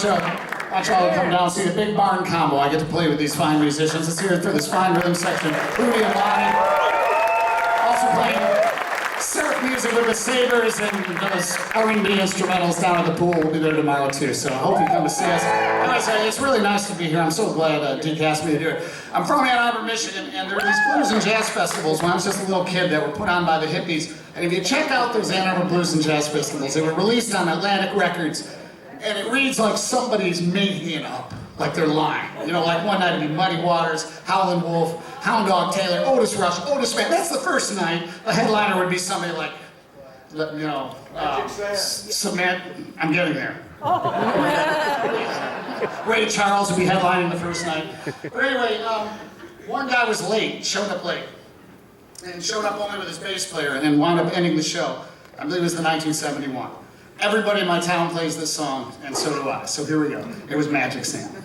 want y'all to come down and see the big barn combo. I get to play with these fine musicians. Let's hear it for this fine rhythm section. Rudy and Lonnie. Also playing surf music with the Sabres and those R&B instrumentals down at the pool. We'll be there tomorrow too, so I hope you come to see us. Anyways, it's really nice to be here. I'm so glad Deke asked me to do it. I'm from Ann Arbor, Michigan, and there are these blues and jazz festivals when I was just a little kid that were put on by the hippies. And if you check out those Ann Arbor Blues and Jazz festivals, they were released on Atlantic Records, and it reads like somebody's making it up. Like they're lying. You know, like one night it'd be Muddy Waters, Howlin' Wolf, Hound Dog Taylor, Otis Rush, Otis Mann. That's the first night. The headliner would be somebody like, you know, Cement. I'm getting there. Ray Charles would be headlining the first night. But anyway, one guy was late, showed up late. And showed up only with his bass player and then wound up ending the show. I believe it was the 1971. Everybody in my town plays this song, and so do I. So here we go. It was Magic Santa.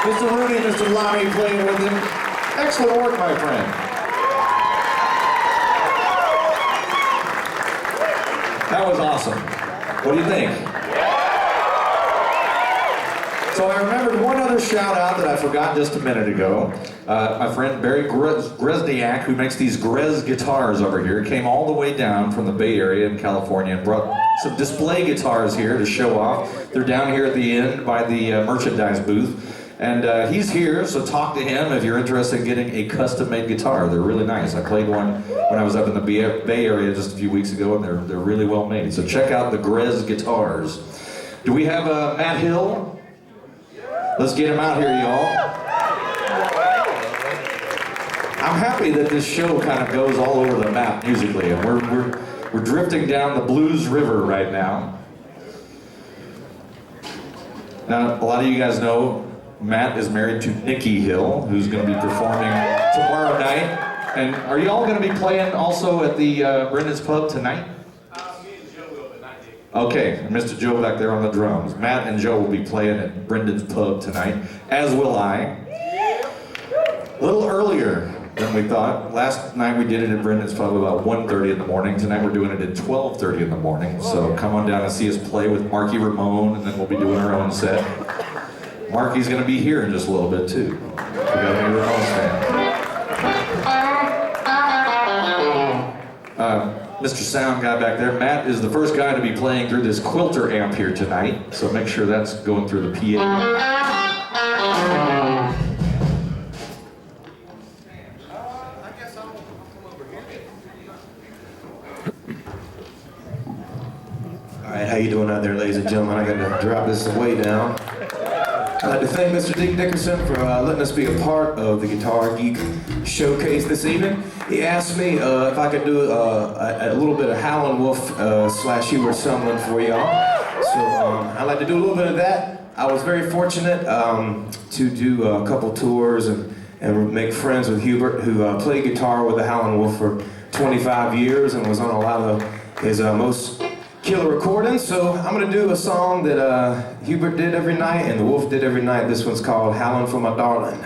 Mr. Rooney and Mr. Lamy playing with him. Excellent work, my friend. That was awesome. What do you think? So I remembered one other shout out that I forgot just a minute ago. My friend Barry Grezniak, who makes these Grez guitars over here, came all the way down from the Bay Area in California and brought some display guitars here to show off. They're down here at the end by the merchandise booth. And he's here, so talk to him if you're interested in getting a custom-made guitar. They're really nice. I played one when I was up in the Bay Area just a few weeks ago, and they're really well made. So check out the Grez guitars. Do we have Matt Hill? Let's get him out here, y'all. I'm happy that this show kind of goes all over the map musically, and we're drifting down the blues river right now. Now, a lot of you guys know Matt is married to Nikki Hill, who's going to be performing tomorrow night. And are you all going to be playing also at the Brendan's Pub tonight? Me and Joe will, but not Deke. Okay, and Mr. Joe back there on the drums. Matt and Joe will be playing at Brendan's Pub tonight, as will I. A little earlier than we thought. Last night we did it at Brendan's Pub about 1:30 in the morning. Tonight we're doing it at 12:30 in the morning. So come on down and see us play with Marky Ramone, and then we'll be doing our own set. Marky's going to be here in just a little bit too. We got any Ramones fan. Mr. Sound guy back there, Matt is the first guy to be playing through this Quilter amp here tonight, so make sure that's going through the PA. All right, how you doing out there, ladies and gentlemen? I got to drop this way down. I'd like to thank Mr. Deke Dickerson for letting us be a part of the Guitar Geek showcase this evening. He asked me if I could do a little bit of Howlin' Wolf / Hubert Sumlin for y'all. So I'd like to do a little bit of that. I was very fortunate to do a couple tours and make friends with Hubert, who played guitar with the Howlin' Wolf for 25 years and was on a lot of his most killer recordings. So I'm gonna do a song that Hubert did every night and the Wolf did every night. This one's called Howlin' for My Darling.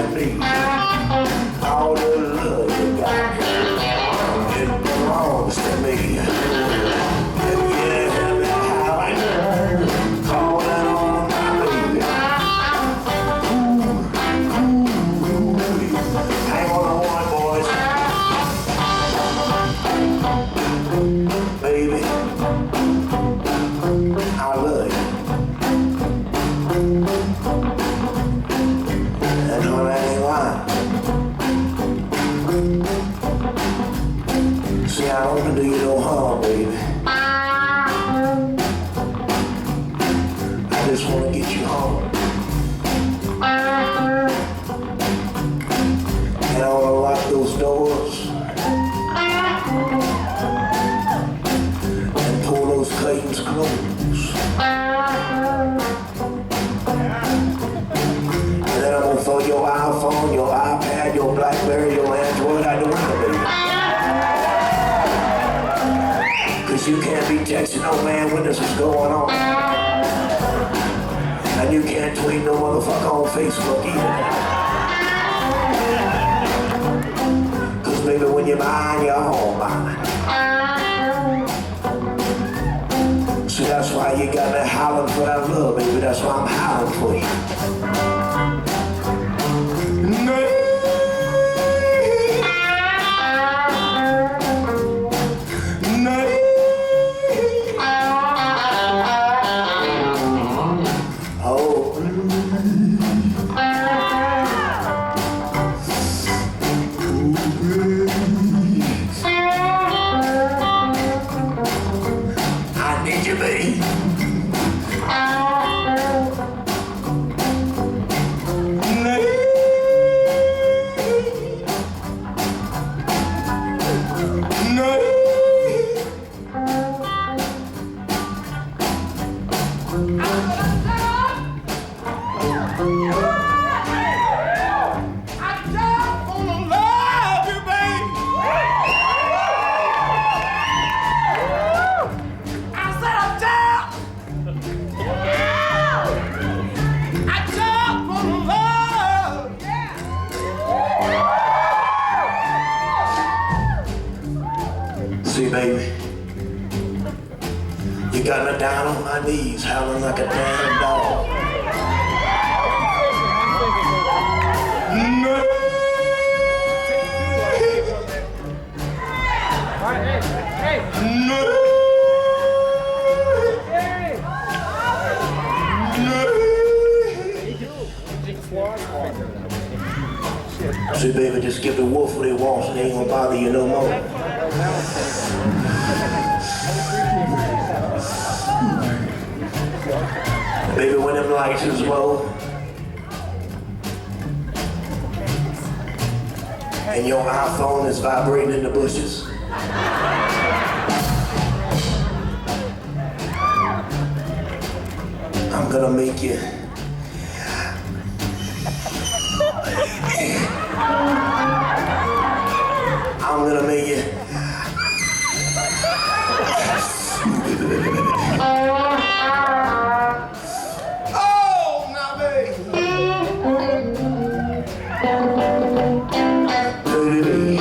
and me. All the love you got, it belongs to me. If you ever have a nerve, call that on my baby. Hang on to one, boys. Baby, I love you. And honey, I ain't lying. See, I don't want to do you no harm, baby. I just want to get you home. And I want to lock those doors and pull those curtains close. And then I'm gonna throw your iPhone, your iPad, your BlackBerry, your Android out the window, baby. Cause you can't be texting no man when this is going on. And you can't tweet no motherfucker on Facebook either. Cause baby, when you're mine, you're all mine. So that's why you got me howling for that love, baby. That's why I'm howling for you. See, baby, you got me down on my knees, howling like a damn dog. See, baby, just give the wolf what he wants and he ain't gonna bother you no more. Baby, when them lights is low and your iPhone is vibrating in the bushes, I'm gonna make you. I'm gonna make you. Oh, now, baby. Baby.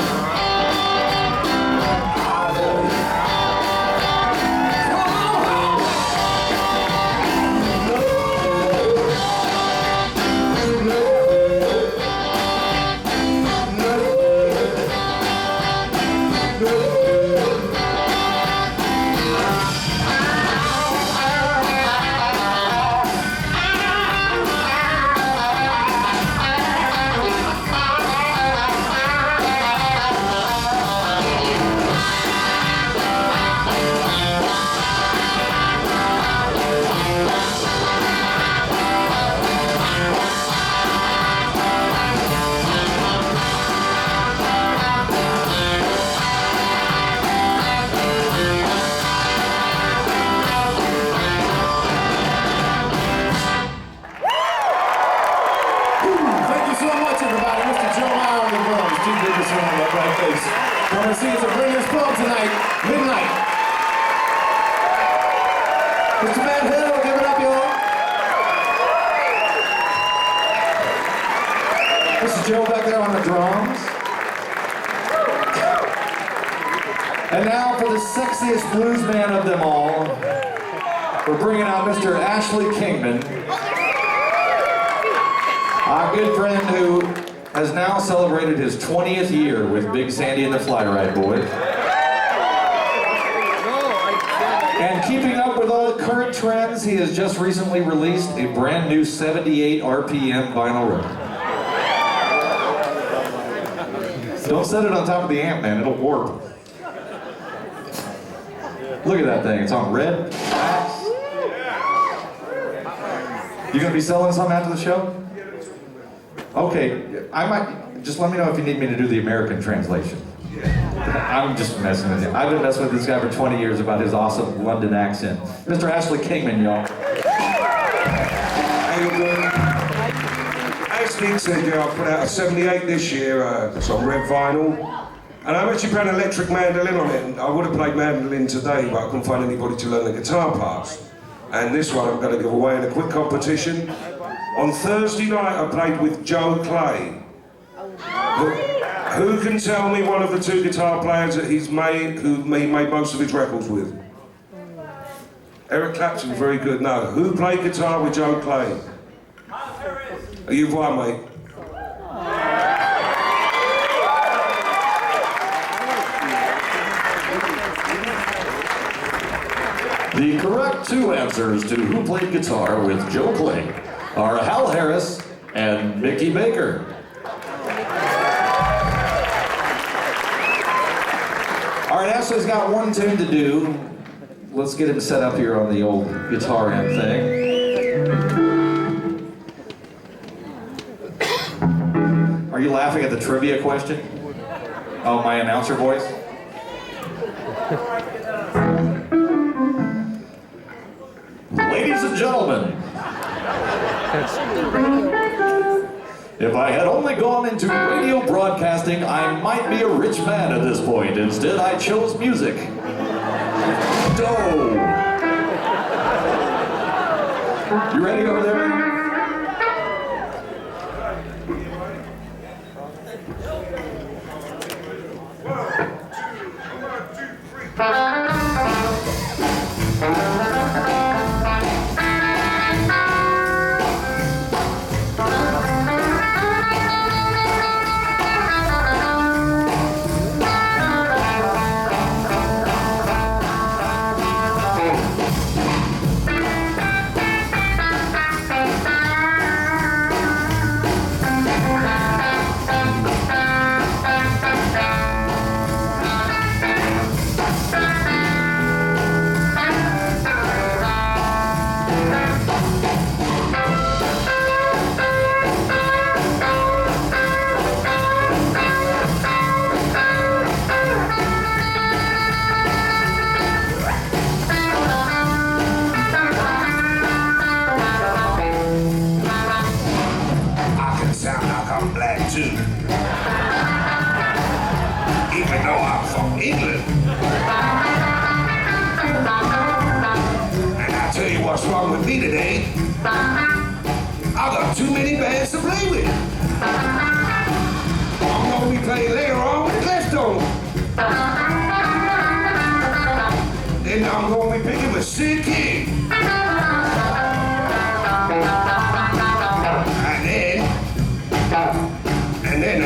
Want to see us at Bringers Club tonight, midnight. Mr. Matt Hill, give it up, y'all. Mr. Mr. Joe back there on the drums. And now for the sexiest blues man of them all, we're bringing out Mr. Ashley Kingman, our good friend who has now celebrated his 20th year with Big Sandy and the Fly Ride Boys. And keeping up with all the current trends, he has just recently released a brand new 78 RPM vinyl record. Don't set it on top of the amp, man, it'll warp. Look at that thing, it's on red. You gonna be selling some after the show? Okay, I might, just let me know if you need me to do the American translation. I'm just messing with you. I've been messing with this guy for 20 years about his awesome London accent. Mr. Ashley Kingman, y'all. How you doing? As Deke said, yeah, I put out a 78 this year, it's on red vinyl. And I'm actually playing electric mandolin on it. And I would have played mandolin today, but I couldn't find anybody to learn the guitar parts. And this one I'm going to give away in a quick competition. On Thursday night, I played with Joe Clay. Who can tell me one of the two guitar players that he's made, who he made most of his records with? Eric Clapton, very good. No. Who played guitar with Joe Clay? You've won, mate. The correct two answers to who played guitar with Joe Clay are Hal Harris and Mickey Baker. All right, Ashley's got one tune to do. Let's get him set up here on the old guitar amp thing. Are you laughing at the trivia question? Oh, my announcer voice? Ladies and gentlemen, if I had only gone into radio broadcasting, I might be a rich man at this point. Instead, I chose music. Doe. You ready over there? Even though I'm from England. And I tell you what's wrong with me today. I got too many bands to play with. I'm gonna be playing later on with Clifton. Then I'm gonna be picking with Sid King. And then.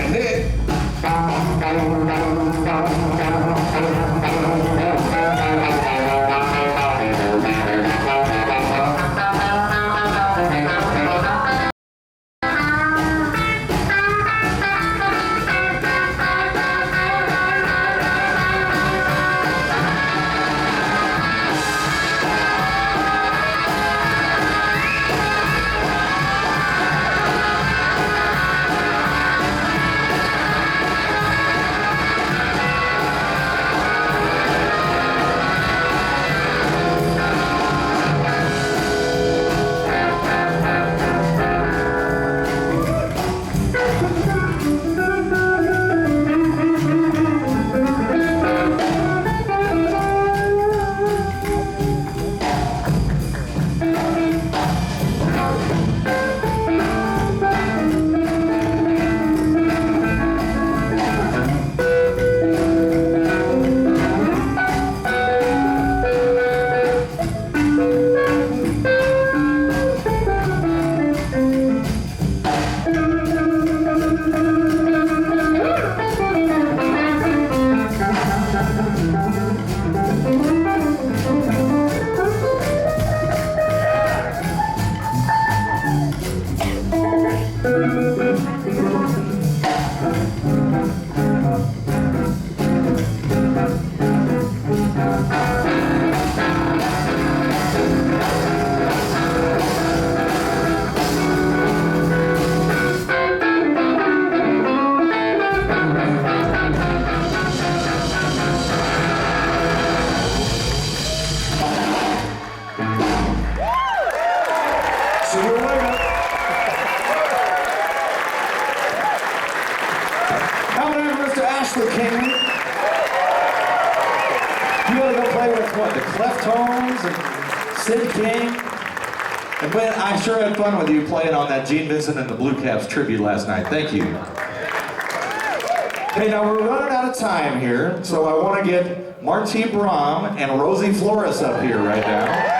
See you later. How about Mr. Ashley King? You gotta go play with what, the Cleftones and Sid King? And man, I sure had fun with you playing on that Gene Vincent and the Blue Caps tribute last night. Thank you. Hey, now we're running out of time here, so I want to get Marty Brahm and Rosie Flores up here right now.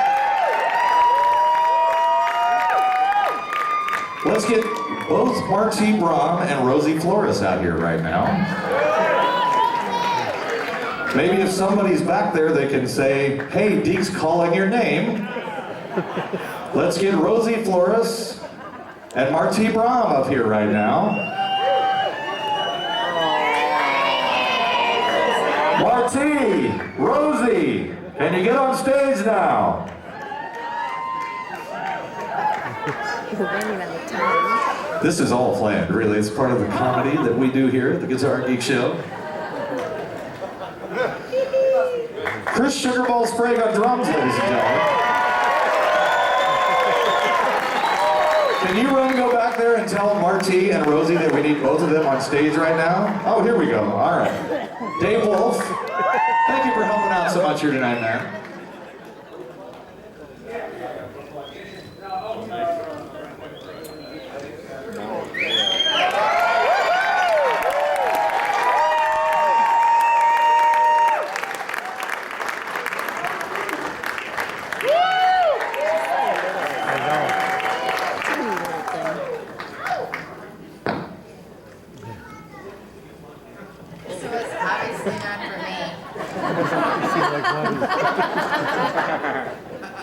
Let's get both Marty Brahm and Rosie Flores out here right now. Maybe if somebody's back there, they can say, hey, Deke's calling your name. Let's get Rosie Flores and Marty Brahm up here right now. Marty, Rosie, can you get on stage now? We're running out of time. This is all planned, really. It's part of the comedy that we do here at the Guitar Geek Show. Chris Sugarball Sprague on drums, ladies and gentlemen. Can you run, go back there and tell Marty and Rosie that we need both of them on stage right now? Oh, here we go. All right. Dave Wolf, thank you for helping out so much here tonight, man.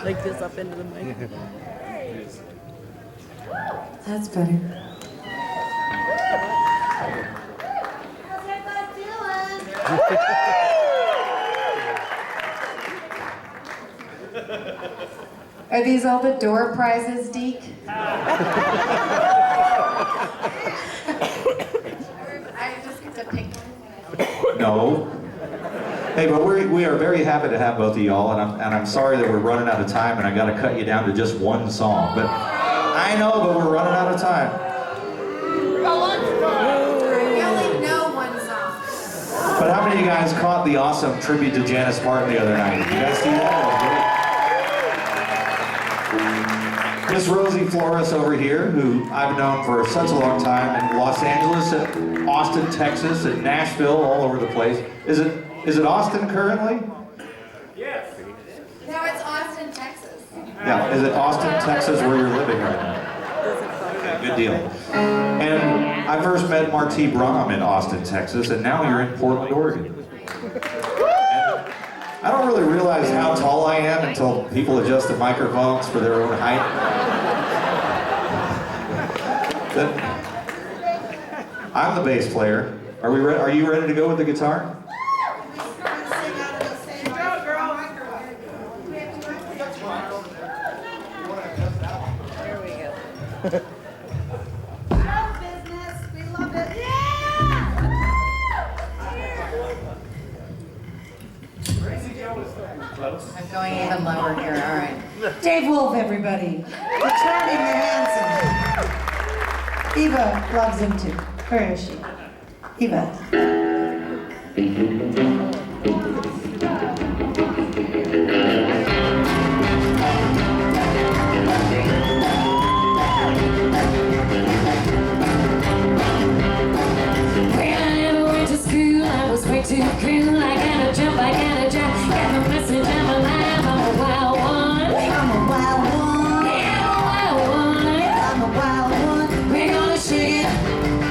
Like this up into the mic. That's better. Are these all the door prizes, Deke? I just get to pick one. No. Hey, but we are very happy to have both of y'all, and I'm sorry that we're running out of time, and I got to cut you down to just one song. But I know, but we're running out of time. We only know one song. But how many of you guys caught the awesome tribute to Janice Martin the other night? Did you guys see that? Miss Rosie Flores over here, who I've known for such a long time in Los Angeles, at Austin, Texas, at Nashville, all over the place. Is it Austin currently? Yes. No, it's Austin, Texas. Yeah, is it Austin, Texas, where you're living right now? Okay, good deal. And I first met Marty Brahm in Austin, Texas, and now you're in Portland, Oregon. And I don't really realize how tall I am until people adjust the microphones for their own height. I'm the bass player. Are you ready to go with the guitar? Love business. We love it. I'm going even lower here. All right. Dave Wolf, everybody. The charming, the handsome. Viva loves him too. Where is she? Viva. Way too cool, I gotta jump, I gotta jump. Got the message, I'm alive, I'm a wild one. I'm a wild one. Yeah, I'm a wild one. I'm a wild one. We're gonna shake it,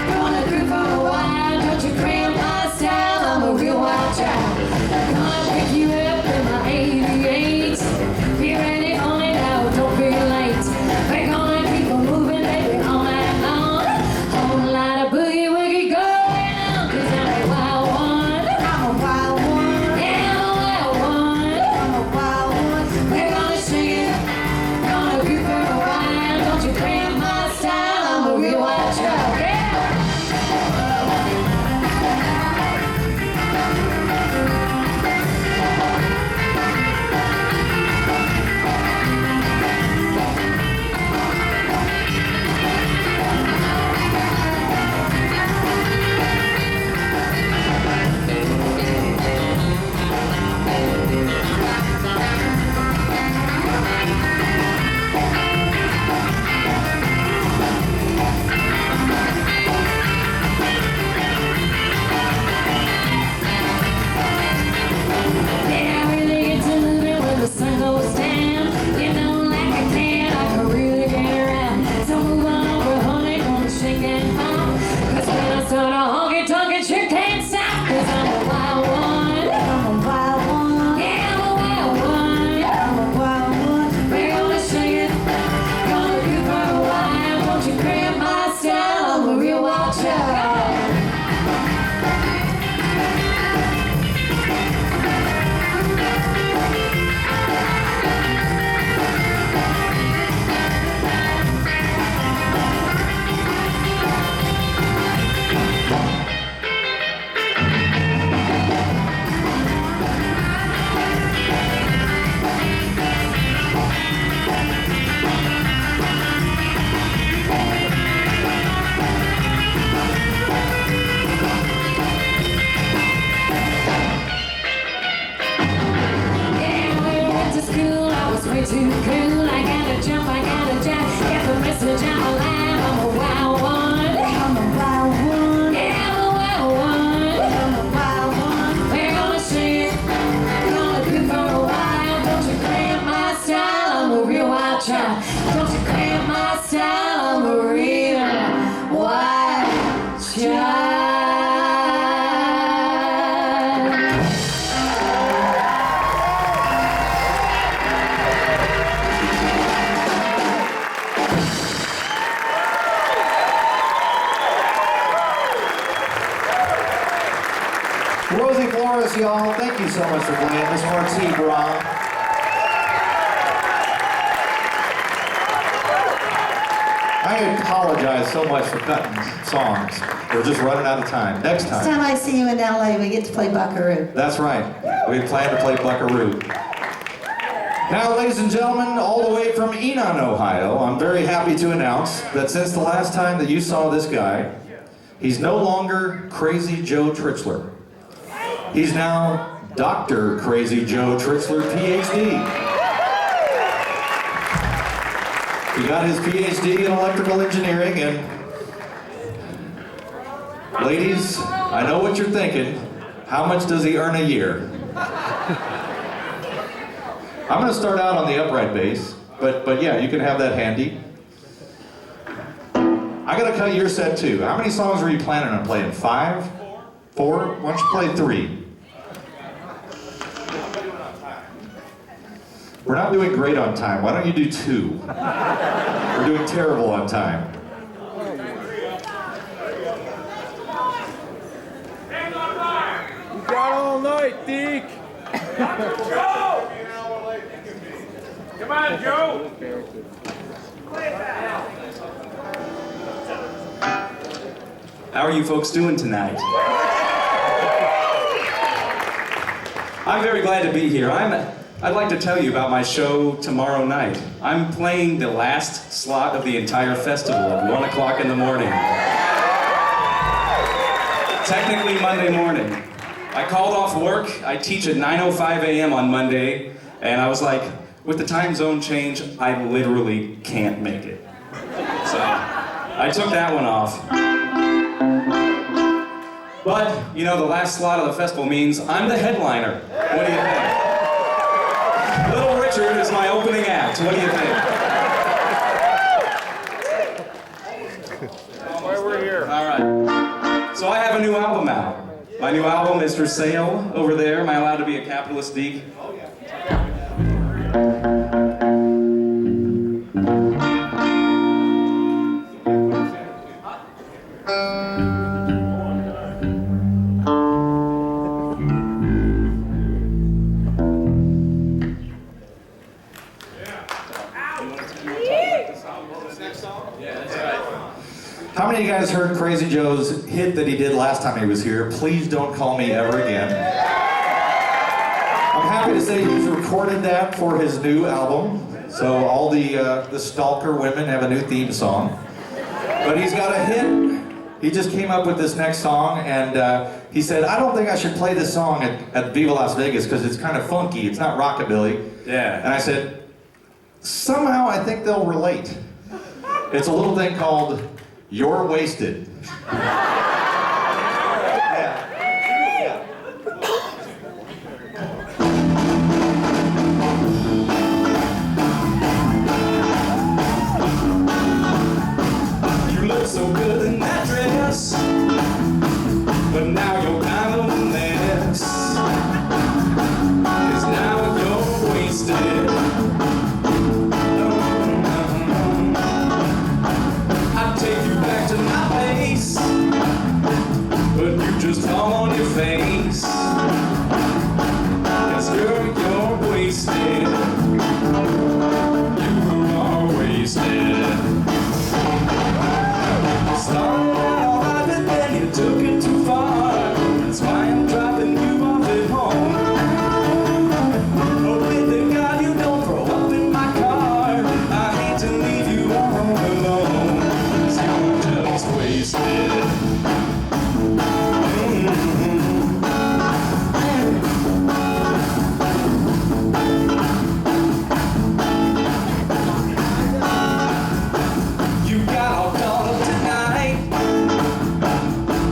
gonna groove for a while. Don't you cramp my style, I'm a real wild child. guitarist, y'all. Thank you so much for playing, Miss Marcy Brown. I apologize so much for cutting songs. We're just running out of time. Next Next time. time I see you in LA, we get to play Buckaroo. That's right. We plan to play Buckaroo. Now, ladies and gentlemen, all the way from Enon, Ohio, I'm very happy to announce that since the last time that you saw this guy, he's no longer Crazy Joe Tritzler. He's now Dr. Crazy Joe Tritzler, PhD. He got his PhD in electrical engineering, and ladies, I know what you're thinking. How much does he earn a year? I'm going to start out on the upright bass, but yeah, you can have that handy. I got to cut your set too. How many songs were you planning on playing? 5? 4? Why don't you play 3? We're not doing great on time. Why don't you do 2? We're doing terrible on time. You got all night, Deke. Joe! Come on, Joe. How are you folks doing tonight? I'm very glad to be here. I'd like to tell you about my show tomorrow night. I'm playing the last slot of the entire festival at 1 o'clock in the morning. Technically Monday morning. I called off work. I teach at 9:05 a.m. on Monday, and I was like, with the time zone change, I literally can't make it. So I took that one off. But, you know, the last slot of the festival means I'm the headliner. What do you think? Little Richard is my opening act. What do you think? That's why we're here. All right. So I have a new album out. My new album is for sale over there. Am I allowed to be a capitalist, Deke? Oh, yeah. How many of you guys heard Crazy Joe's hit that he did last time he was here? Please Don't Call Me Ever Again. I'm happy to say he's recorded that for his new album. So all the stalker women have a new theme song. But he's got a hit. He just came up with this next song, and he said, I don't think I should play this song at Viva Las Vegas because it's kind of funky. It's not rockabilly. Yeah. And I said, somehow I think they'll relate. It's a little thing called You're Wasted. You look so good in that dress, but now you're kind of a mess. 'Cause now you're wasted. I'd take you back to my place, but you just fall on your face. 'Cause you're wasted. You are wasted. Started out alright, but then you took it too far. That's why I'm dropping you off at home. Oh, with the God you don't throw up in my car. I hate to leave you all alone. 'Cause you're just wasted. You got all caught up tonight,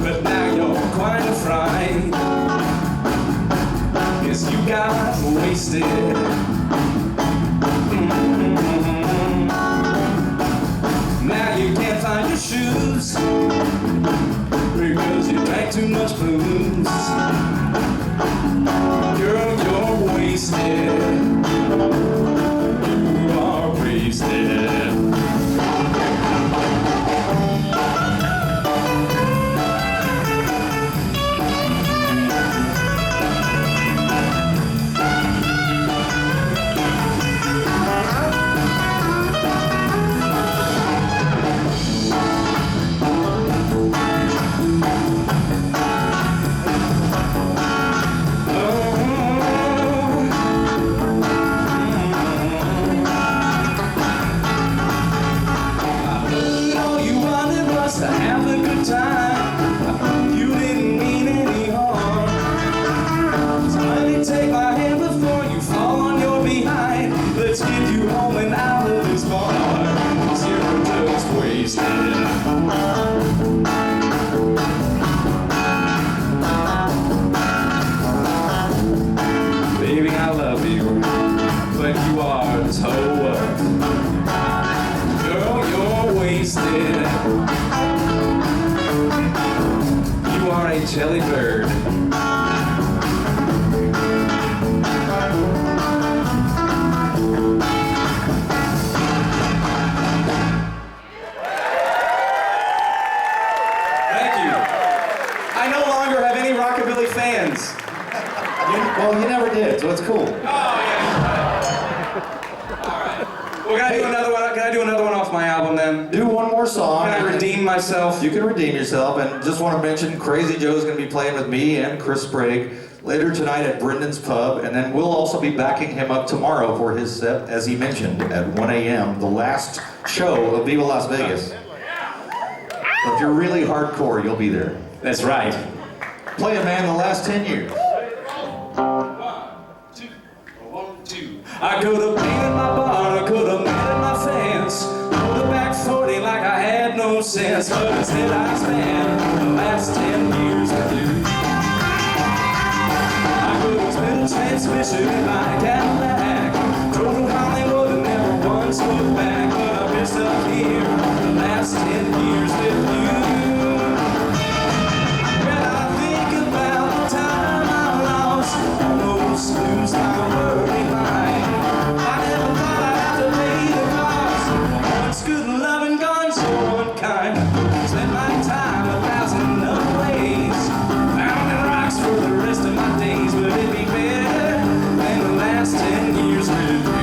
but now you're quite a fright. 'Cause you got wasted. Now you can't find your shoes because you drank too much booze. Girl, you're wasted. You are wasted. just to have a good time. You didn't mean any harm. So let me take my hand before you fall on your behind. Let's get you home and out of this bar. 'Cause you're just wasted. Baby, I love you, but you are so up. Girl, you're wasted. You are a jelly bird. Thank you. I no longer have any Rockabilly fans. Well, you never did, so it's cool. Oh, yeah. All right. Well, can I do another one? Can I do another one off my album then? Do one more song. Can I redeem myself? You can redeem yourself, and just want to mention Crazy Joe's going to be playing with me and Chris Sprague later tonight at Brendan's Pub, and then we'll also be backing him up tomorrow for his set, as he mentioned, at 1 a.m., the last show of Viva Las Vegas. So if you're really hardcore, you'll be there. That's right. Play a man the last 10 years. 1, 2. I could have painted my barn, I could have mended my fence, pulled it back 40 like I had no sense, but instead I spent the last 10 years with you. I could have spent a transmission in my Cadillac, drove to Hollywood and never once looked back, but I've been stuck here the last 10 years with you. When I think about the time I lost, almost lose my worry mind. I never thought I'd have to pay the cost. Once good and loving, gone so unkind. Spent my time 1,000 other ways, pounding rocks for the rest of my days. But it'd be better than the last 10 years with you.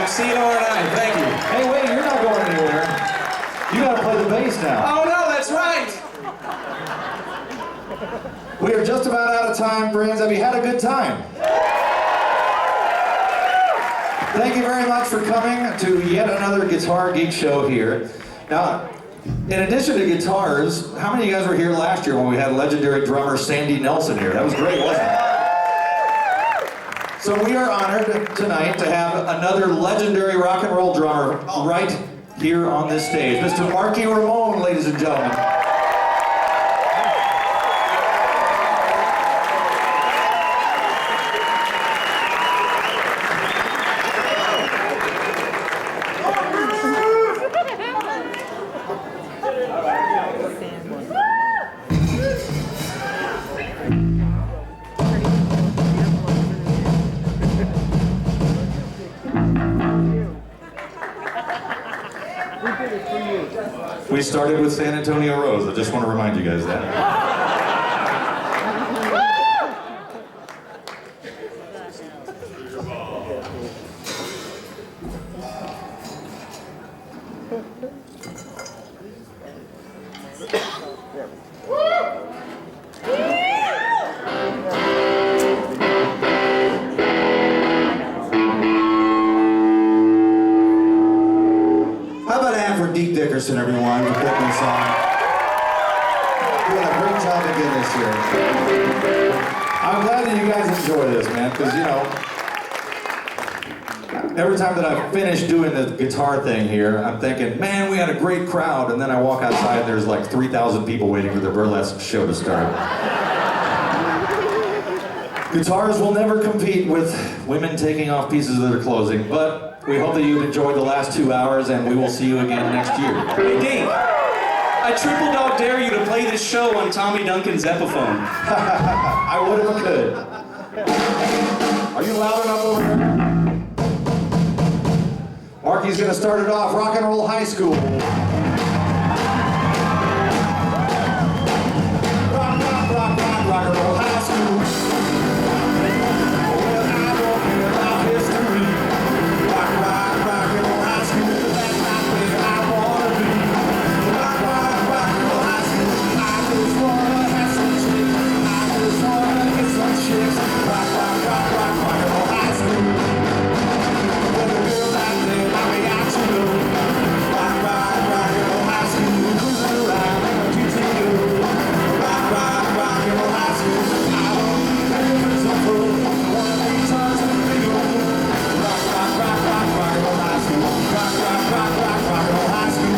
See you tomorrow night. Thank you. Hey, wait, you're not going anywhere. You gotta play the bass now. Oh no, that's right. We are just about out of time, friends. Have you had a good time? Thank you very much for coming to yet another Guitar Geek show here. Now, in addition to guitars, how many of you guys were here last year when we had legendary drummer Sandy Nelson here? That was great, wasn't it? So we are honored tonight to have another legendary rock and roll drummer right here on this stage. Mr. Marky Ramone, ladies and gentlemen. We started with San Antonio Rose. I just want to remind you guys that. How about a hand for Deke Dickerson, everyone, for putting this on? Doing a great job again this year. I'm glad that you guys enjoy this, man, because, you know, every time that I finish doing the guitar thing here, I'm thinking, man, we had a great crowd, and then I walk outside and there's like 3,000 people waiting for the burlesque show to start. Guitars will never compete with women taking off pieces of their clothing, but we hope that you've enjoyed the last 2 hours, and we will see you again next year. Hey, Deke, I triple dog dare you to play this show on Tommy Duncan's Epiphone. I would if I could. Are you loud enough over there? Marky's gonna start it off, Rock and Roll High School. Rock, rock, rock, rock, rock and roll high school. Well, I don't care about history. Rock, rock, rock and roll high school. That's not where I wanna be. Rock, rock, rock and roll high school. I just wanna have some chicks. I just wanna get some chicks. Rock, rock, rock, rock, rock and roll high school. Well, the girls out there, mommy, I know. Rock, rock, rock and roll high school. Cruising around in a GTO. Rock, rock, rock and roll high school. I don't need any trouble. One of these times in the video. Rock, rock, rock, rock, rock and roll high school. Rock, rock, rock, rock, rock and roll high school.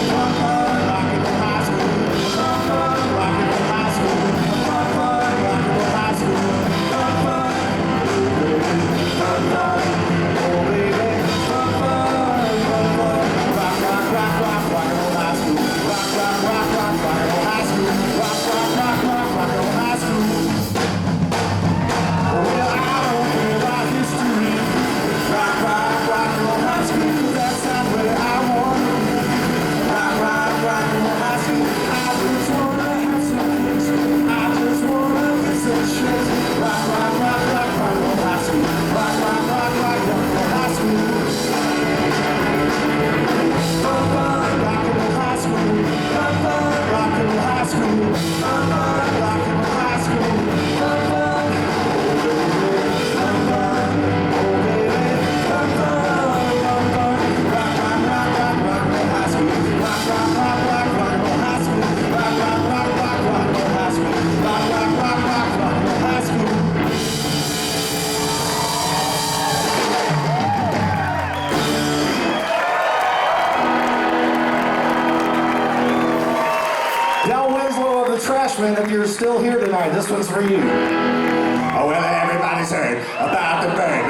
Rock, rock, rock and roll high school. Rock, rock, rock and roll high school. Rock, rock, rock and roll high school. Rock, rock, rock, rock. Oh baby, rock, rock, rock, rock, rock, rock, rock and roll high school. Rock, rock, rock, rock, rock and roll high school. Rock, rock, rock, rock, rock and roll high school. Well, I don't care about history. Rock, rock, rock and roll high school. That's not where I want to be. Rock, rock, rock and roll high school. I just wanna have some kicks. I just wanna get some shit. Rock, rock, rock, rock, rock and roll high school. Rock, rock, rock, rock, rock and roll high school. Rock, rock, rock and roll high school. Rock, rock, rock and roll high school. Rock, rock, rock and roll high school. Rock, rock, rock, rock, oh baby. Rock, rock, rock, rock, rock, rock, rock, rock, rock and roll high school. Rock, rock, rock, rock, rock and roll high school. Rock, rock, rock, rock, rock and roll high school. Rock, rock, rock, rock, rock and roll high school. Del Winslow of the Trashmen, if you're still here tonight, this one's for you. Oh, well, everybody's heard about the bird.